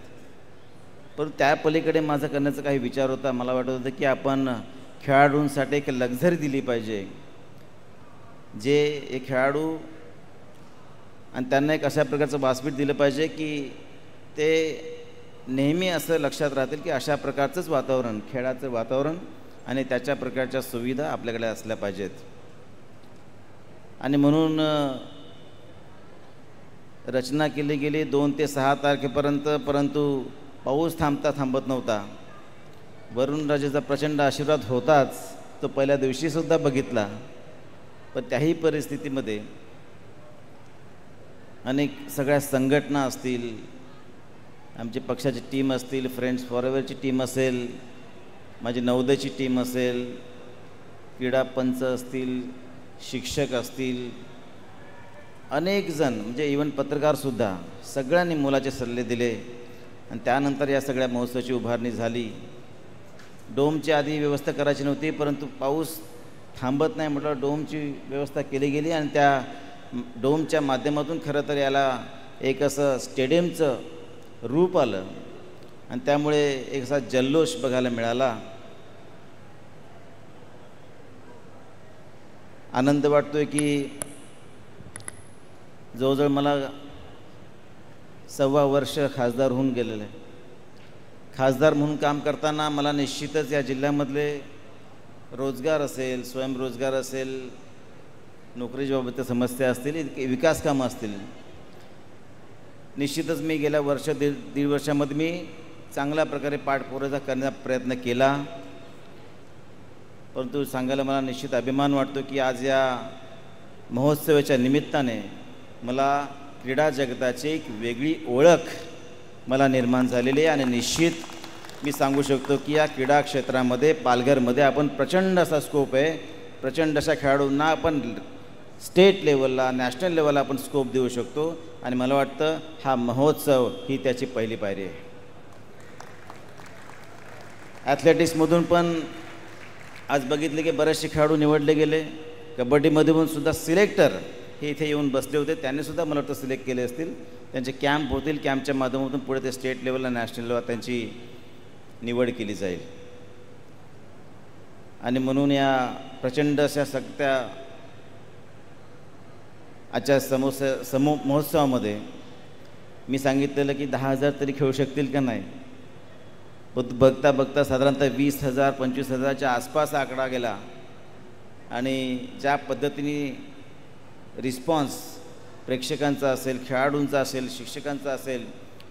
पण त्या पलीकडे माझा करण्याचा काही विचार होता. मला वाटत होतं की आपण खेळाडूंसाठी एक लक्झरी दिली पाहिजे, जे एक खेळाडू आणि त्यांना एक अशा प्रकारचं व्यासपीठ दिलं पाहिजे की ते नेहमी असं लक्षात राहतील की अशा प्रकारचंच वातावरण, खेळाचं वातावरण आणि त्याच्या प्रकारच्या सुविधा आपल्याकडे असल्या पाहिजेत. आणि म्हणून रचना केली गेली 2 ते 6 तारखेपर्यंत, परंतु पाऊस थांबत नव्हता. वरुणराजेचा प्रचंड आशीर्वाद होताच, तो पहिल्या दिवशीसुद्धा बघितला. पण त्याही परिस्थितीमध्ये अनेक सगळ्या संघटना असतील, आमची पक्षाची टीम असतील, फ्रेंड्स फॉरएव्हरची टीम असेल, माझी नवोदयची टीम असेल, क्रीडा पंच असतील, शिक्षक असतील, अनेक जण म्हणजे इव्हन पत्रकारसुद्धा, सगळ्यांनी मोलाचे सल्ले दिले आणि त्यानंतर या सगळ्या महोत्सवाची उभारणी झाली. डोमची आधी व्यवस्था करायची नव्हती, परंतु पाऊस थांबत नाही म्हटलं डोमची व्यवस्था केली गेली आणि त्या डोमच्या माध्यमातून खरं तर याला एक असं स्टेडियमचं रूप आलं आणि त्यामुळे एक असा जल्लोष बघायला मिळाला. आनंद वाटतोय की जवळजवळ मला 1.25 वर्ष खासदार होऊन गेलेलं आहे. खासदार म्हणून काम करताना मला निश्चितच या जिल्ह्यामधले रोजगार असेल, स्वयंरोजगार असेल, नोकरीच्या बाबतीत समस्या असतील, विकास कामं असतील, निश्चितच मी गेल्या दीड वर्षामध्ये मी चांगल्या प्रकारे पाठपुरावा करण्याचा प्रयत्न केला. परंतु सांगायला मला निश्चित अभिमान वाटतो की आज या महोत्सवाच्या निमित्ताने मला क्रीडा जगताची एक वेगळी ओळख मला निर्माण झालेली आहे आणि निश्चित मी सांगू शकतो की या क्रीडा क्षेत्रामध्ये पालघरमध्ये आपण प्रचंड असा स्कोप आहे, प्रचंड अशा खेळाडूंना आपण स्टेट लेवलला, नॅशनल लेवलला आपण स्कोप देऊ शकतो आणि मला वाटतं हा महोत्सव ही त्याची पहिली पायरी आहे. ॲथलेटिक्समधून पण आज बघितले की बरेचसे खेळाडू निवडले गेले. कबड्डीमध्ये पण सुद्धा सिलेक्टर हे इथे येऊन बसले होते, त्यांनीसुद्धा मला वाटतं सिलेक्ट केले असतील. त्यांचे कॅम्प होतील, कॅम्पच्या माध्यमातून पुढे ते स्टेट लेवलला, नॅशनल लेवलला त्यांची निवड केली जाईल. आणि म्हणून या प्रचंड अशा सगळ्या आजच्या महोत्सवामध्ये मी सांगितलेलं की 10,000 तरी खेळू शकतील का नाही, पण बघता बघता साधारणतः 20,000 25,000च्या आसपास आकडा गेला. आणि ज्या पद्धतीने रिस्पॉन्स प्रेक्षकांचा असेल, खेळाडूंचा असेल, शिक्षकांचा असेल,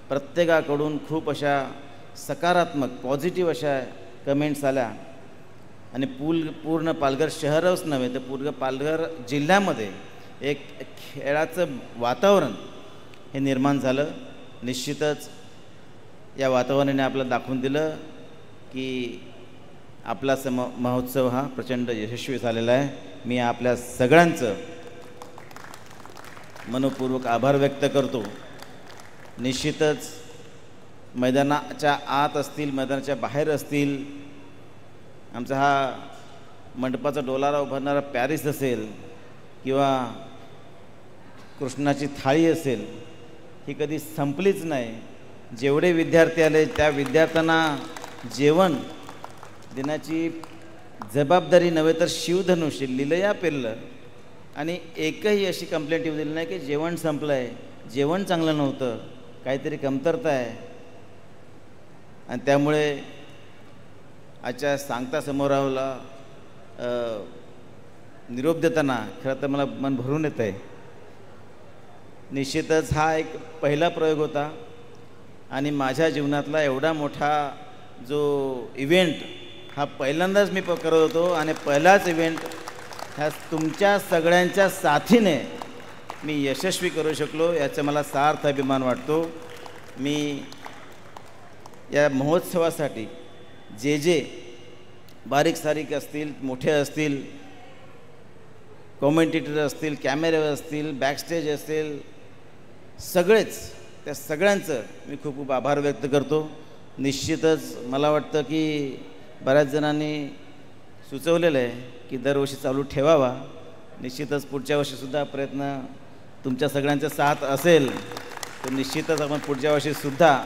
प्रत्येकाकडून खूप अशा सकारात्मक पॉझिटिव्ह अशा कमेंट्स आल्या. आणि पूर्ण पालघर शहरच नव्हे तर पूर्ण पालघर जिल्ह्यामध्ये एक खेळाचं वातावरण हे निर्माण झालं. निश्चितच या वातावरणाने आपल्याला दाखवून दिलं की आपला महोत्सव हा प्रचंड यशस्वी झालेला आहे. मी आपल्या सगळ्यांचं मनपूर्वक आभार व्यक्त करतो. निश्चितच मैदानाच्या आत असतील, मैदानाच्या बाहेर असतील, आमचा हा मंडपाचा डोलारा उभारणारा पॅरिस असेल किंवा कृष्णाची थाळी असेल, ही कधी संपलीच नाही. जेवढे विद्यार्थी आले त्या विद्यार्थ्यांना जेवण देण्याची जबाबदारी नव्हे तर शिवधनुष्य लिलया पेरलं. आणि एकही अशी कंप्लेंट येऊ दिली नाही की जेवण संपलं आहे, जेवण चांगलं नव्हतं, काहीतरी कमतरता आहे. आणि त्यामुळे आजच्या सांगता समारोहाला निरोप देताना खरं तर मला मन भरून येतं आहे. निश्चितच हा एक पहिला प्रयोग होता आणि माझ्या जीवनातला एवढा मोठा जो इव्हेंट हा पहिल्यांदाच मी करत होतो. आणि पहिलाच इव्हेंट ह्या तुमच्या सगळ्यांच्या साथीने मी यशस्वी करू शकलो, याचा मला सार्थ अभिमान वाटतो. मी या महोत्सवासाठी जे बारीक सारीक असतील, मोठे असतील, कॉमेंटेटर असतील, कॅमेरे असतील, बॅकस्टेज असेल, सगळेच त्या सगळ्यांचं मी खूप खूप आभार व्यक्त करतो. निश्चितच मला वाटतं की बऱ्याच जणांनी सुचवलेलं आहे की दरवर्षी चालू ठेवावा. निश्चितच पुढच्या वर्षीसुद्धा प्रयत्न तुमच्या सगळ्यांचा साथ असेल तर निश्चितच आपण पुढच्या वर्षीसुद्धा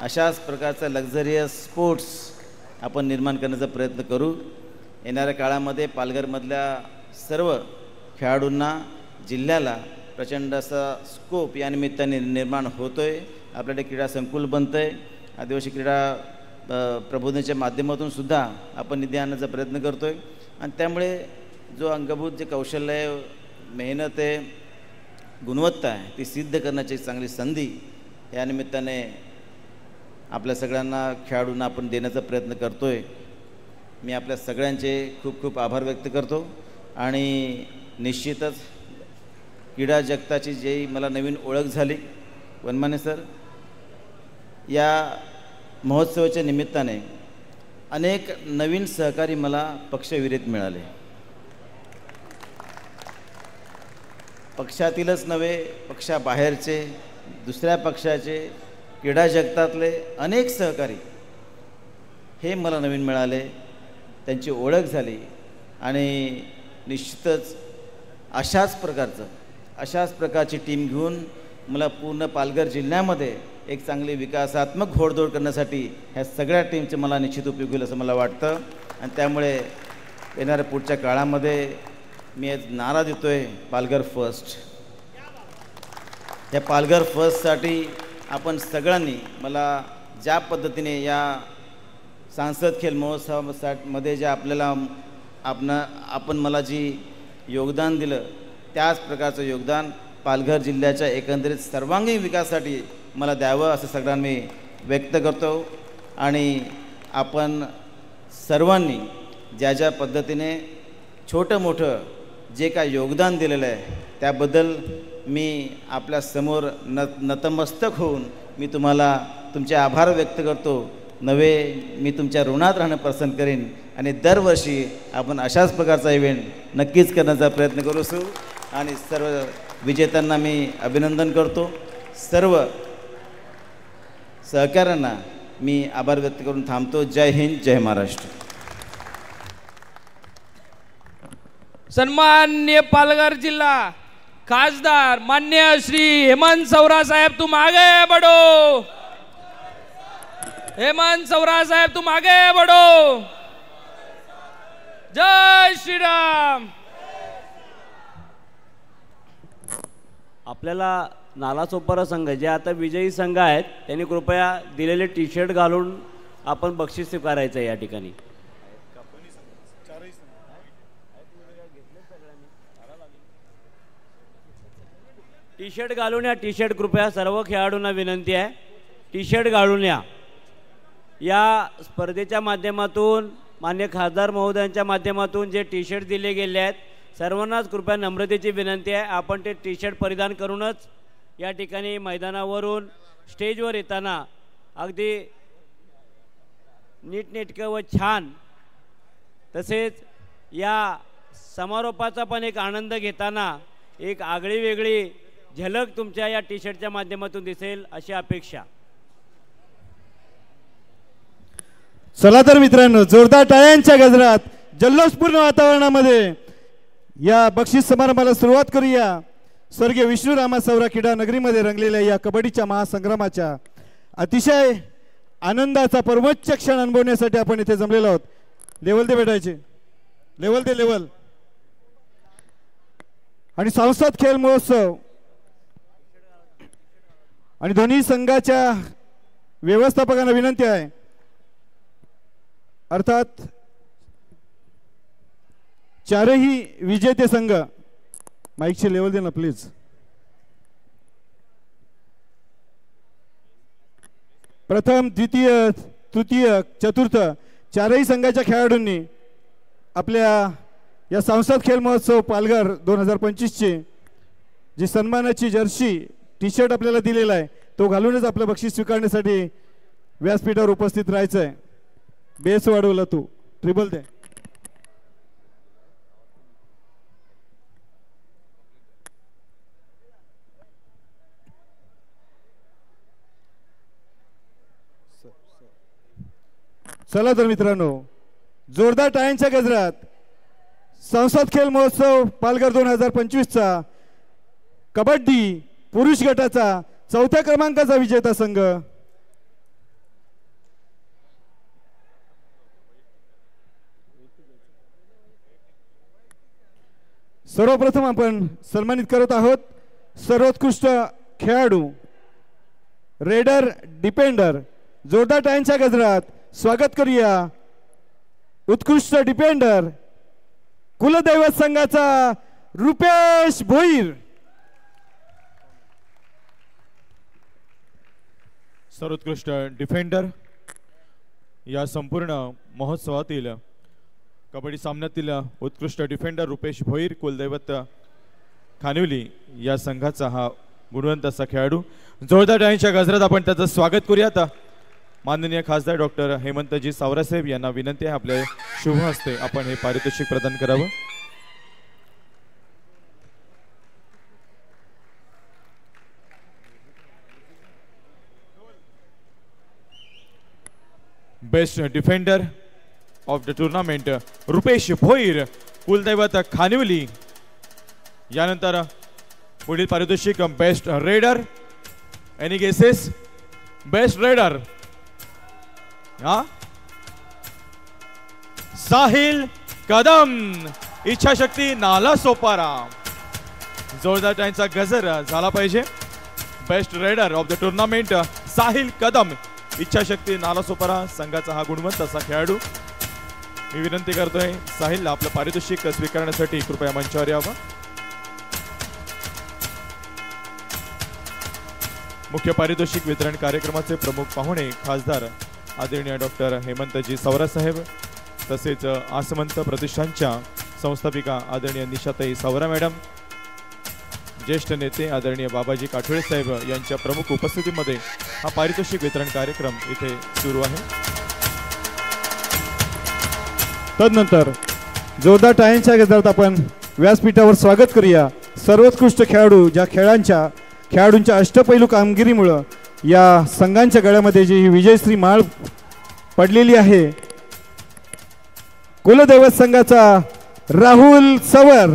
अशाच प्रकारचा लक्झरियस स्पोर्ट्स आपण निर्माण करण्याचा प्रयत्न करू. येणाऱ्या काळामध्ये पालघरमधल्या सर्व खेळाडूंना, जिल्ह्याला प्रचंड असा स्कोप या निमित्ताने निर्माण होतो आहे. आपल्याकडे क्रीडा संकुल बनतं आहे. आदिवासी क्रीडा प्रबोधनाच्या माध्यमातून सुद्धा आपण निधी आणण्याचा प्रयत्न करतो आहे. आणि त्यामुळे जो अंगभूत जे कौशल्य आहे, मेहनत आहे, गुणवत्ता आहे, ती सिद्ध करण्याची चांगली संधी या निमित्ताने आपल्या सगळ्यांना खेळाडूंना आपण देण्याचा प्रयत्न करतो आहे. मी आपल्या सगळ्यांचे खूप खूप आभार व्यक्त करतो. आणि निश्चितच क्रीडा जगताची जी मला नवीन ओळख झाली, वनमाने सर, या महोत्सवाच्या निमित्ताने अनेक नवीन सहकारी मला पक्षविरहित मिळाले. पक्षातीलच नव्हे, पक्षाबाहेरचे, दुसऱ्या पक्षाचे, क्रीडा जगतातले अनेक सहकारी हे मला नवीन मिळाले, त्यांची ओळख झाली. आणि निश्चितच अशाच प्रकारची टीम घेऊन मला पूर्ण पालघर जिल्ह्यामध्ये एक चांगली विकासात्मक घोडदौड करण्यासाठी ह्या सगळ्या टीमचे मला निश्चित उपयोग होईल असं मला वाटतं. आणि त्यामुळे येणाऱ्या पुढच्या काळामध्ये मी आज नारा देतो आहे, पालघर फर्स्ट. या पालघर फर्स्टसाठी आपण सगळ्यांनी मला ज्या पद्धतीने या सांसद खेल महोत्सवामध्ये जे आपण मला जी योगदान दिलं, त्याच प्रकारचं योगदान पालघर जिल्ह्याच्या एकंदरीत सर्वांगीण विकासासाठी मला द्यावं असं सगळ्यांना मी व्यक्त करतो. आणि आपण सर्वांनी ज्या पद्धतीने छोटं मोठं जे काय योगदान दिलेलं आहे त्याबद्दल मी आपल्यासमोर नतमस्तक होऊन मी तुम्हाला तुमचे आभार व्यक्त करतो. मी तुमच्या ऋणात राहणं पसंत करेन. आणि दरवर्षी आपण अशाच प्रकारचा इव्हेंट नक्कीच करण्याचा प्रयत्न करू असू. आणि सर्व विजेत्यांना मी अभिनंदन करतो. सर्व सहकाऱ्यांना मी आभार व्यक्त करून थांबतो. जय हिंद, जय महाराष्ट्र. सन्मान्य पालघर जिल्हा खासदार मान्य श्री हेमंत सौरा साहेब, तुम आगे बढ़ो. हेमंत सौरा साहेब, तुम आगे बढ़ो. जय श्रीराम. आपल्याला नालासोपारा संघ जे आता विजयी संघ आहेत त्यांनी कृपया दिलेले टी शर्ट घालून आपण बक्षीस स्वीकारायचं आहे या ठिकाणी. टी शर्ट घालून या. टी शर्ट कृपया सर्व खेळाडूंना विनंती आहे, टी शर्ट घालून या. या स्पर्धेच्या माध्यमातून मान्य खासदार महोदयांच्या माध्यमातून जे टी शर्ट दिले गेले आहेत सर्वांनाच कृपया नम्रतेची विनंती आहे, आपण ते टी शर्ट परिधान करूनच या ठिकाणी मैदानावरून स्टेजवर येताना अगदी नीटनेटकं व छान तसेच या समारोपाचा पण एक आनंद घेताना एक आगळी वेगळी झलक तुमच्या या टी शर्टच्या माध्यमातून दिसेल अशी अपेक्षा. चला तर मित्रांनो, जोरदार टाळ्यांच्या गजरात जल्लोषपूर्ण वातावरणामध्ये या बक्षीस समारंभाला सुरुवात करूया. स्वर्गीय विष्णुरामा सौरा क्रीडा नगरीमध्ये रंगलेल्या या कबड्डीच्या महासंग्रामाच्या अतिशय आनंदाचा परमोच्च क्षण अनुभवण्यासाठी आपण इथे जमलेलो आहोत. लेवल दे भेटायचे, लेवल दे, लेवल. आणि संसद खेळ महोत्सव आणि दोन्ही संघाच्या व्यवस्थापकांना विनंती आहे, अर्थात चारही विजेते संघ, माईकचे लेवल दे ना प्लीज. प्रथम, द्वितीय, तृतीय, चतुर्थ चारही संघाच्या खेळाडूंनी आपल्या या संसद खेळ महोत्सव पालघर 2025चे जी सन्मानाची जर्सी टी शर्ट आपल्याला दिलेला आहे तो घालूनच आपलं बक्षीस स्वीकारण्यासाठी व्यासपीठावर उपस्थित राहायचं आहे. बेस वाढवला तू, ट्रिबल दे. चला तर मित्रांनो, जोरदार टाळ्यांच्या गजरात संसद खेळ महोत्सव पालघर 2025चा कबड्डी पुरुष गटाचा 4थ्या क्रमांकाचा विजेता संघ सर्वप्रथम आपण सन्मानित करत आहोत सर्वोत्कृष्ट खेळाडू रेडर डिपेंडर. जोरदार टाळ्यांच्या गजरात स्वागत करूया उत्कृष्ट डिपेंडर कुलदैवत संघाचा रुपेश भोईर. सर्वोत्कृष्ट डिफेंडर या संपूर्ण महोत्सवातील कबड्डी सामन्यातील उत्कृष्ट डिफेंडर रुपेश भोईर कुलदैवत खानिवली या संघाचा हा गुणवंत असा खेळाडू. जोरदार टाळ्यांच्या गजरात आपण त्याचं स्वागत करूयात. माननीय खासदार डॉक्टर हेमंतजी सावरासाहेब यांना विनंती आहे आपल्या शुभ हस्ते आपण हे पारितोषिक प्रदान करावं. Best defender of the tournament Rupesh Bhoir कुलदैवत खानिवली. यानंतर पुढील पारितोषिक best raider. Any guesses? Best raider Sahil Kadam इच्छाशक्ती नालासोपारा. जोरदार टाळ्यांचा गजर झाला पाहिजे. Best raider of the tournament Sahil Kadam इच्छाशक्ती नालासोपारा संघाचा हा गुणवंत असा खेळाडू. मी विनंती करतोय साहिलला आपलं पारितोषिक स्वीकारण्यासाठी कृपया मंचावर यावं. मुख्य पारितोषिक वितरण कार्यक्रमाचे प्रमुख पाहुणे खासदार आदरणीय डॉक्टर हेमंतजी सावरासाहेब तसेच आसमंत प्रतिष्ठानच्या संस्थापिका आदरणीय निशाताई सावरा मॅडम, ज्येष्ठ नेते आदरणीय बाबाजी काठोळे साहेब यांच्या प्रमुख उपस्थितीमध्ये हा पारितोषिक वितरण कार्यक्रम इथे सुरू आहे. तदनंतर जोरदार टाळ्यांच्या गजरात आपण व्यासपीठावर स्वागत करूया सर्वोत्कृष्ट खेळाडू ज्या खेळाडूंच्या अष्टपैलू कामगिरीमुळं या संघांच्या गळ्यामध्ये जी विजयश्री माळ पडलेली आहे. कुलदैवत संघाचा राहुल सवर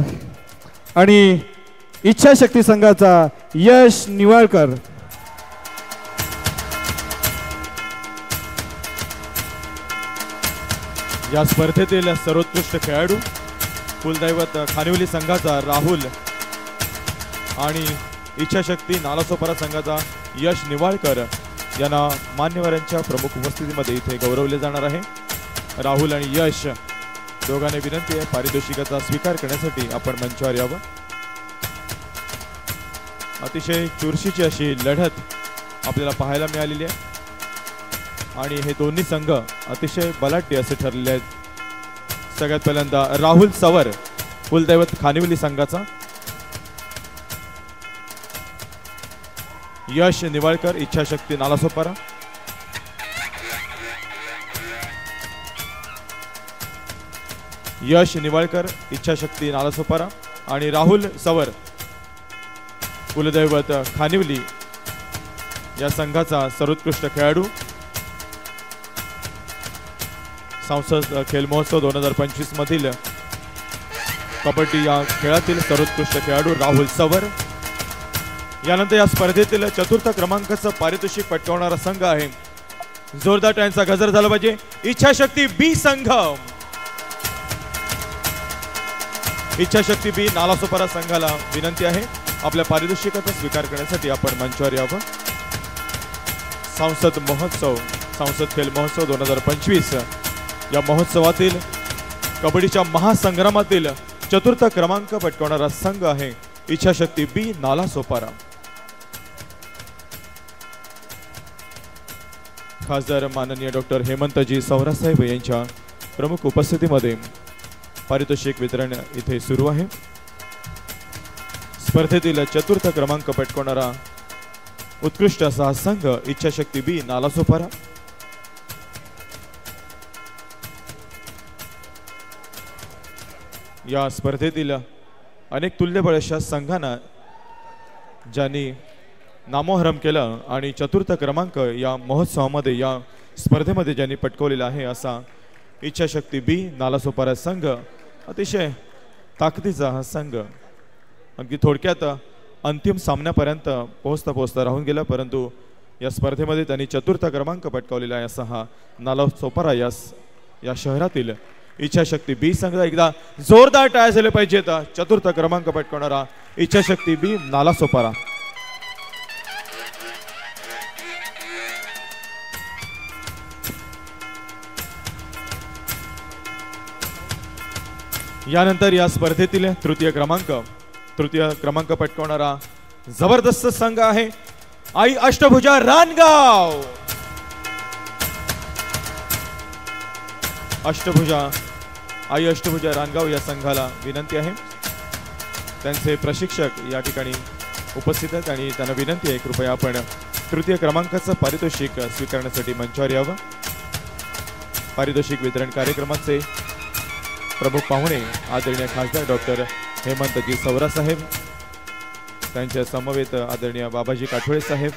आणि इच्छाशक्ती संघाचा यश निवाळकर. या स्पर्धेतील सर्वोत्कृष्ट खेळाडू कुलदैवत खानिवली संघाचा राहुल आणि इच्छाशक्ती नालासोपारा संघाचा यश निवाळकर यांना मान्यवरांच्या प्रमुख उपस्थितीमध्ये इथे गौरवले जाणार आहे. राहुल आणि यश दोघांनी विनंती आहे पारितोषिकाचा स्वीकार करण्यासाठी आपण मंचावर यावं. अतिशय चुरशीची अशी लढत आपल्याला पाहायला मिळालेली आहे आणि हे दोन्ही संघ अतिशय बलाढ्य असे ठरलेले आहेत. सगळ्यात पहिल्यांदा राहुल सवर कुलदैवत खानिवली संघाचा, यश निवाळकर इच्छाशक्ती नालासोपारा, यश निवाळकर इच्छाशक्ती नालासोपारा आणि राहुल सवर कुलदैवत खानिवली या संघाचा सर्वोत्कृष्ट खेळाडू. संसद खेल महोत्सव 2025 मधील कबड्डी या खेळातील सर्वोत्कृष्ट खेळाडू राहुल सवर. यानंतर या स्पर्धेतील चतुर्थ क्रमांकाचं पारितोषिक पटकावणारा संघ आहे. जोरदार टाळ्यांचा गजर झाला पाहिजे. इच्छाशक्ती बी संघ, इच्छाशक्ती बी नालासोपारा संघाला विनंती आहे आपल्या पारितोषिकाचा स्वीकार करण्यासाठी आपण मंचावर यावं. संसद खेल महोत्सव 2025 या महोत्सवातील कबड्डीच्या महासंग्रामातील चतुर्थ क्रमांक पटकावणारा संघ आहे इच्छाशक्ती बी नालासोपारा. खासदार माननीय डॉक्टर हेमंतजी सौरासाहेब यांच्या प्रमुख उपस्थितीमध्ये पारितोषिक वितरण इथे सुरू आहे. स्पर्धेतील चतुर्थ क्रमांक पटकावणारा उत्कृष्ट असा संघ इच्छाशक्ती बी नालासोपारा. या स्पर्धेतील अनेक तुल्यबळ अशा संघांना ज्यांनी नामोहरम केलं आणि चतुर्थ क्रमांक या महोत्सवामध्ये या स्पर्धेमध्ये ज्यांनी पटकवलेला आहे असा इच्छाशक्ती बी नालासोपारा संघ. अतिशय ताकदीचा हा संघ अगदी थोडक्यात अंतिम सामन्यापर्यंत पोहोचता राहून गेला, परंतु या स्पर्धेमध्ये त्यांनी चतुर्थ क्रमांक पटकावलेला आहे असा हा नालासोपारा या शहरातील इच्छाशक्ती बी संघ. एकदा जोरदार टाळ्या झाले पाहिजेत. चतुर्थ क्रमांक पटकावणारा इच्छाशक्ती बी नालासोपारा. यानंतर या स्पर्धेतील तृतीय क्रमांक पटकावणारा जबरदस्त संघ आहे आई अष्टभुजा रानगाव. आई अष्टभुजा रानगाव या संघाला विनंती आहे. त्यांचे प्रशिक्षक या ठिकाणी उपस्थित आहेत आणि त्यांना विनंती आहे कृपया आपण तृतीय क्रमांकाचं पारितोषिक स्वीकारण्यासाठी मंचावर यावं. पारितोषिक वितरण कार्यक्रमाचे प्रमुख पाहुणे आदरणीय खासदार डॉक्टर हेमंतजी सौरासाहेब, त्यांच्या समवेत आदरणीय बाबाजी काठोळे साहेब,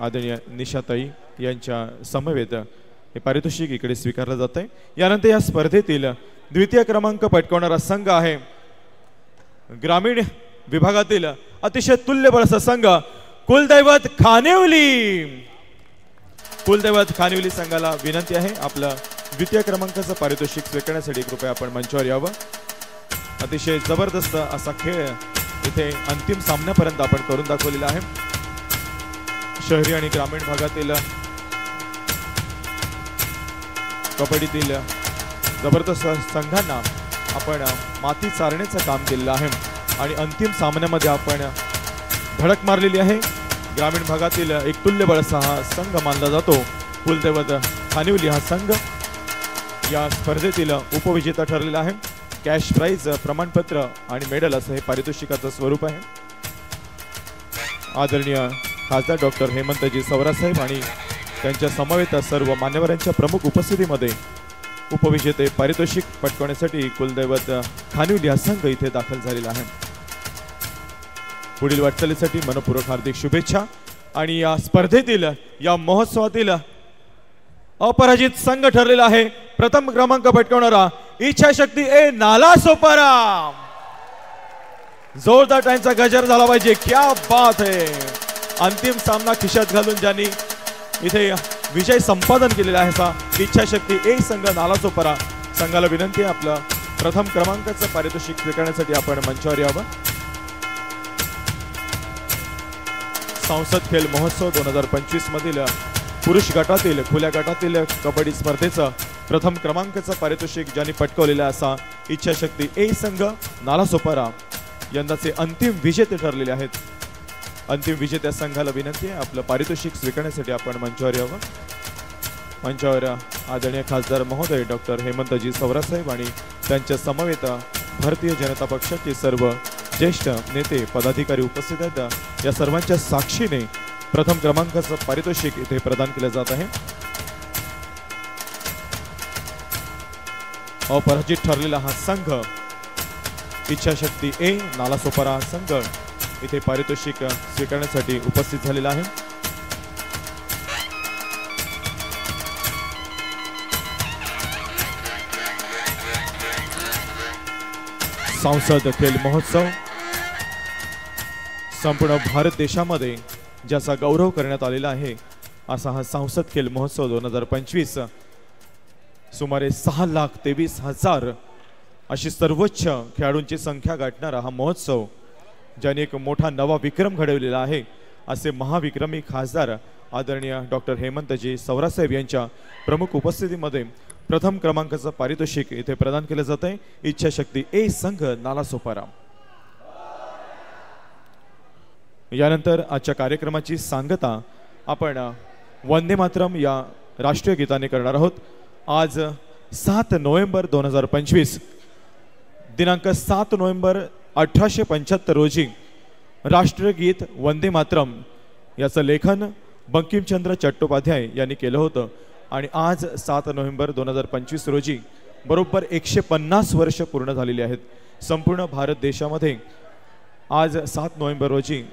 आदरणीय निशाताई यांच्या समवेत हे पारितोषिक इकडे स्वीकारलं जात आहे. यानंतर या स्पर्धेतील द्वितीय क्रमांक पटकावणारा संघ आहे ग्रामीण विभागातील अतिशय तुल्यबळ असा संघ कुलदैवत खानिवली संघाला विनंती आहे आपलं द्वितीय क्रमांकाचं पारितोषिक स्वीकारण्यासाठी कृपया आपण मंचावर यावं. अतिशय जबरदस्त असा खेळ इथे अंतिम सामन्यापर्यंत आपण करून दाखवलेला आहे. शहरी आणि ग्रामीण भागातील कबड्डीतील जबरदस्त संघांना आपण माती चारण्याचं काम केलेलं आहे आणि अंतिम सामन्यामध्ये आपण धडक मारलेली आहे. ग्रामीण भागातील एक तुल्यबळ असा हा संघ मानला जातो कुलदैवत खानिवली हा संघ. या स्पर्धेतील उपविजेता ठरलेला आहे. कॅश प्राइज, प्रमाणपत्र आणि मेडल असं हे पारितोषिकाचं स्वरूप आहे. आदरणीय खासदार डॉक्टर हेमंतजी सौरासाहेब आणि त्यांच्या समवेत सर्व मान्यवरांच्या प्रमुख उपस्थितीमध्ये उपविजेते पारितोषिक पटकावण्यासाठी कुलदैवत खानिवली हा संघ इथे दाखल झालेला आहे. पुढील वाटचालीसाठी मनपूर्वक हार्दिक शुभेच्छा. आणि या स्पर्धेतील या महोत्सवातील अपराजित संघ ठरलेला आहे प्रथम क्रमांक पटकावणारा इच्छाशक्ती ए नालासोपारा. जोरदार टाळ्यांचा गजर झाला पाहिजे. क्या बात है. अंतिम सामना खिशात घालून ज्यांनी इथे विजय संपादन केलेला आहे असा इच्छाशक्ती ए संघ नालासोपारा संघाला विनंती आहे आपलं प्रथम क्रमांकाचं पारितोषिक स्वीकारण्यासाठी आपण मंचावर यावं. संसद खेल महोत्सव 2025 मधील पुरुष गटातील खुल्या गटातील कबड्डी स्पर्धेचं प्रथम क्रमांकाचं पारितोषिक ज्यांनी पटकावलेला असा इच्छाशक्ती ए संघ नालासोपारा यंदाचे अंतिम विजेते ठरलेले आहेत. अंतिम विजेत्या संघाला विनंती आहे आपलं पारितोषिक स्वीकारण्यासाठी आपण मंचावर यावं. मंचावर आदरणीय खासदार महोदय डॉक्टर हेमंतजी सवरासाहेब आणि त्यांच्या समवेत भारतीय जनता पक्षाचे सर्व ज्येष्ठ नेते पदाधिकारी उपस्थित आहेत. या सर्वांच्या साक्षीने प्रथम क्रमांकाचं पारितोषिक इथे प्रदान केलं जात आहे. अपराजित ठरलेला हा संघ इच्छाशक्ती ए नालासोपारा संघ इथे पारितोषिक स्वीकारण्यासाठी उपस्थित झालेला आहे. संसद खेल महोत्सव संपूर्ण भारत देशामध्ये ज्याचा गौरव करण्यात आलेला आहे असा हा संसद खेल महोत्सव 2025 सुमारे 6,23,000 अशी सर्वोच्च खेळाडूंची संख्या गाठणारा हा महोत्सव ज्याने एक मोठा नवा विक्रम घडवलेला आहे असे महाविक्रमी खासदार आदरणीय डॉक्टर हेमंतजी सवरासाहेब यांच्या प्रमुख उपस्थितीमध्ये प्रथम क्रमांकाचं पारितोषिक इथे प्रदान केलं जात आहे. इच्छाशक्ती ए संघ नालासोपारा. यानंतर आजच्या कार्यक्रमाची सांगता आपण वंदे मातरम या राष्ट्रीय गीताने करणार आहोत. आज 7 नोव्हेंबर 2025 दिनांक 7 नोव्हेंबर 1875 रोजी राष्ट्रगीत वंदे मातरम याचं लेखन बंकिमचंद्र चट्टोपाध्याय यांनी केलं होतं आणि आज 7 नोव्हेंबर 2025 रोजी बरोबर 150 वर्ष पूर्ण झालेली आहेत. संपूर्ण भारत देशामध्ये आज 7 नोव्हेंबर रोजी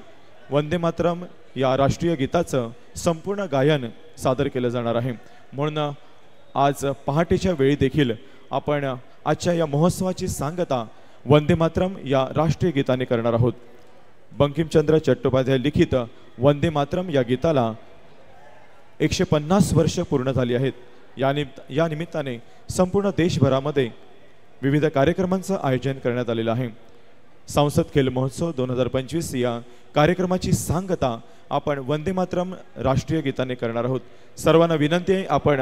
वंदे मातरम या राष्ट्रीय गीताचं संपूर्ण गायन सादर केलं जाणार आहे. म्हणून आज पहाटेच्या वेळी देखील आपण आजच्या या महोत्सवाची सांगता वंदे मातरम या राष्ट्रीय गीताने करणार आहोत. बंकिमचंद्र चट्टोपाध्याय लिखित वंदे मातरम या गीताला 150 वर्ष पूर्ण झाली आहेत. या निमित्ताने संपूर्ण देशभरामध्ये विविध कार्यक्रमांचं आयोजन करण्यात आलेलं आहे. संसद खेल महोत्सव 2025 या कार्यक्रमाची सांगता आपण वंदे मातरम राष्ट्रीय गीताने करणार आहोत. सर्वांना विनंती आहे आपण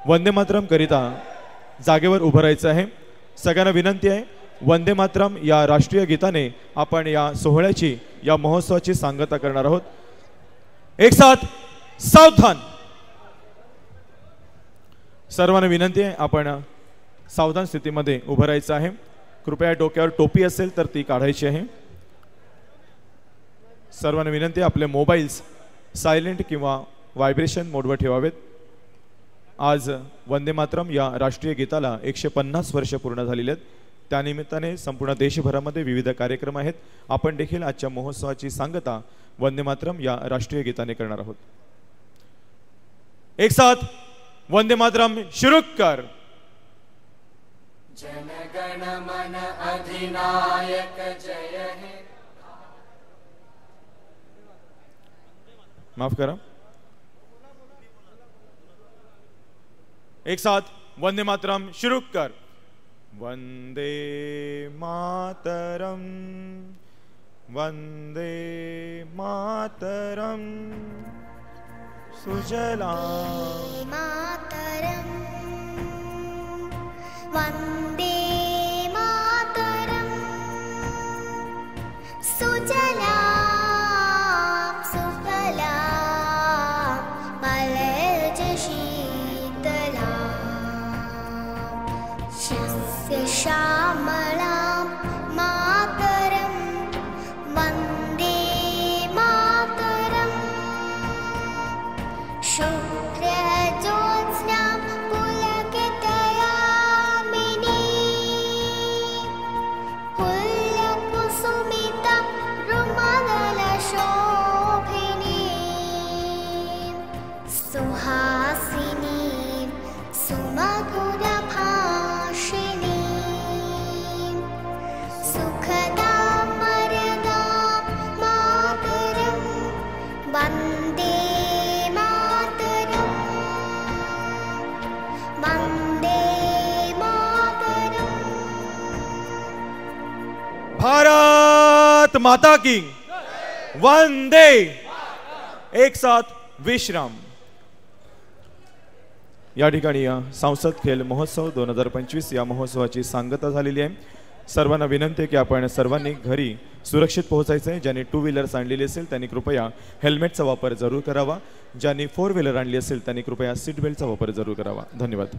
वंदे मातरम करिता जागेवर उभं राहायचं आहे. सगळ्यांना विनंती आहे वंदे मातरम या राष्ट्रीय गीताने आपण या सोहळ्याची या महोत्सवाची सांगता करणार आहोत. एक साथ सावधान. सर्वांना विनंती आहे आपण सावधान स्थितीमध्ये उभं राहायचं आहे. कृपया डोक्यावर टोपी असेल तर ती काढायची आहे. सर्वांना विनंती आहे आपले मोबाईल्स सायलेंट किंवा व्हायब्रेशन मोडवर ठेवावेत. आज वंदे मातरम या राष्ट्रीय गीताला 150 वर्ष पूर्ण झालेली आहेत. त्यानिमित्ताने संपूर्ण देशभरामध्ये विविध कार्यक्रम आहेत. आपण देखील आजच्या महोत्सवाची सांगता वंदे मातरम या राष्ट्रीय गीताने करणार आहोत. एक साथ वंदे मातरम शुरू कर. जनगण मन अधिनायक जय हे. माफ करा. एक साथ वंदे मातरम शुरू कर. वंदे मातरम वंदे मातरम सुजलाम मातरम वंदे मातरम सुजलाम सुफलाम मलयज शीतलाम शस्य श्यामलां मातरम वंदे मातरम शुक्लज्योत्स्नां पुलकितयामिनी पुल्लकुसुमितं रुमलशोभिनी सुहासिनी सुमधुरभाषिणी सुखदां वरदां मातरं वन्दे मातरं वन्दे मातरं माता की वंदे एक साथ विश्राम। या ठिकाणी संसद खेल महोत्सव 2025 या महोत्सवाची सांगता झालेली आहे। सर्वांना विनंती आहे की आपण सर्वांनी घरी सुरक्षित पोहोचायचं आहे। ज्यांनी 2 व्हीलर्स आणलेली असेल त्यांनी कृपया हेल्मेटचा वापर जरूर करावा। ज्यांनी 4 व्हीलर आणली असेल त्यांनी कृपया सीट बेल्टचा वापर जरूर करावा। धन्यवाद।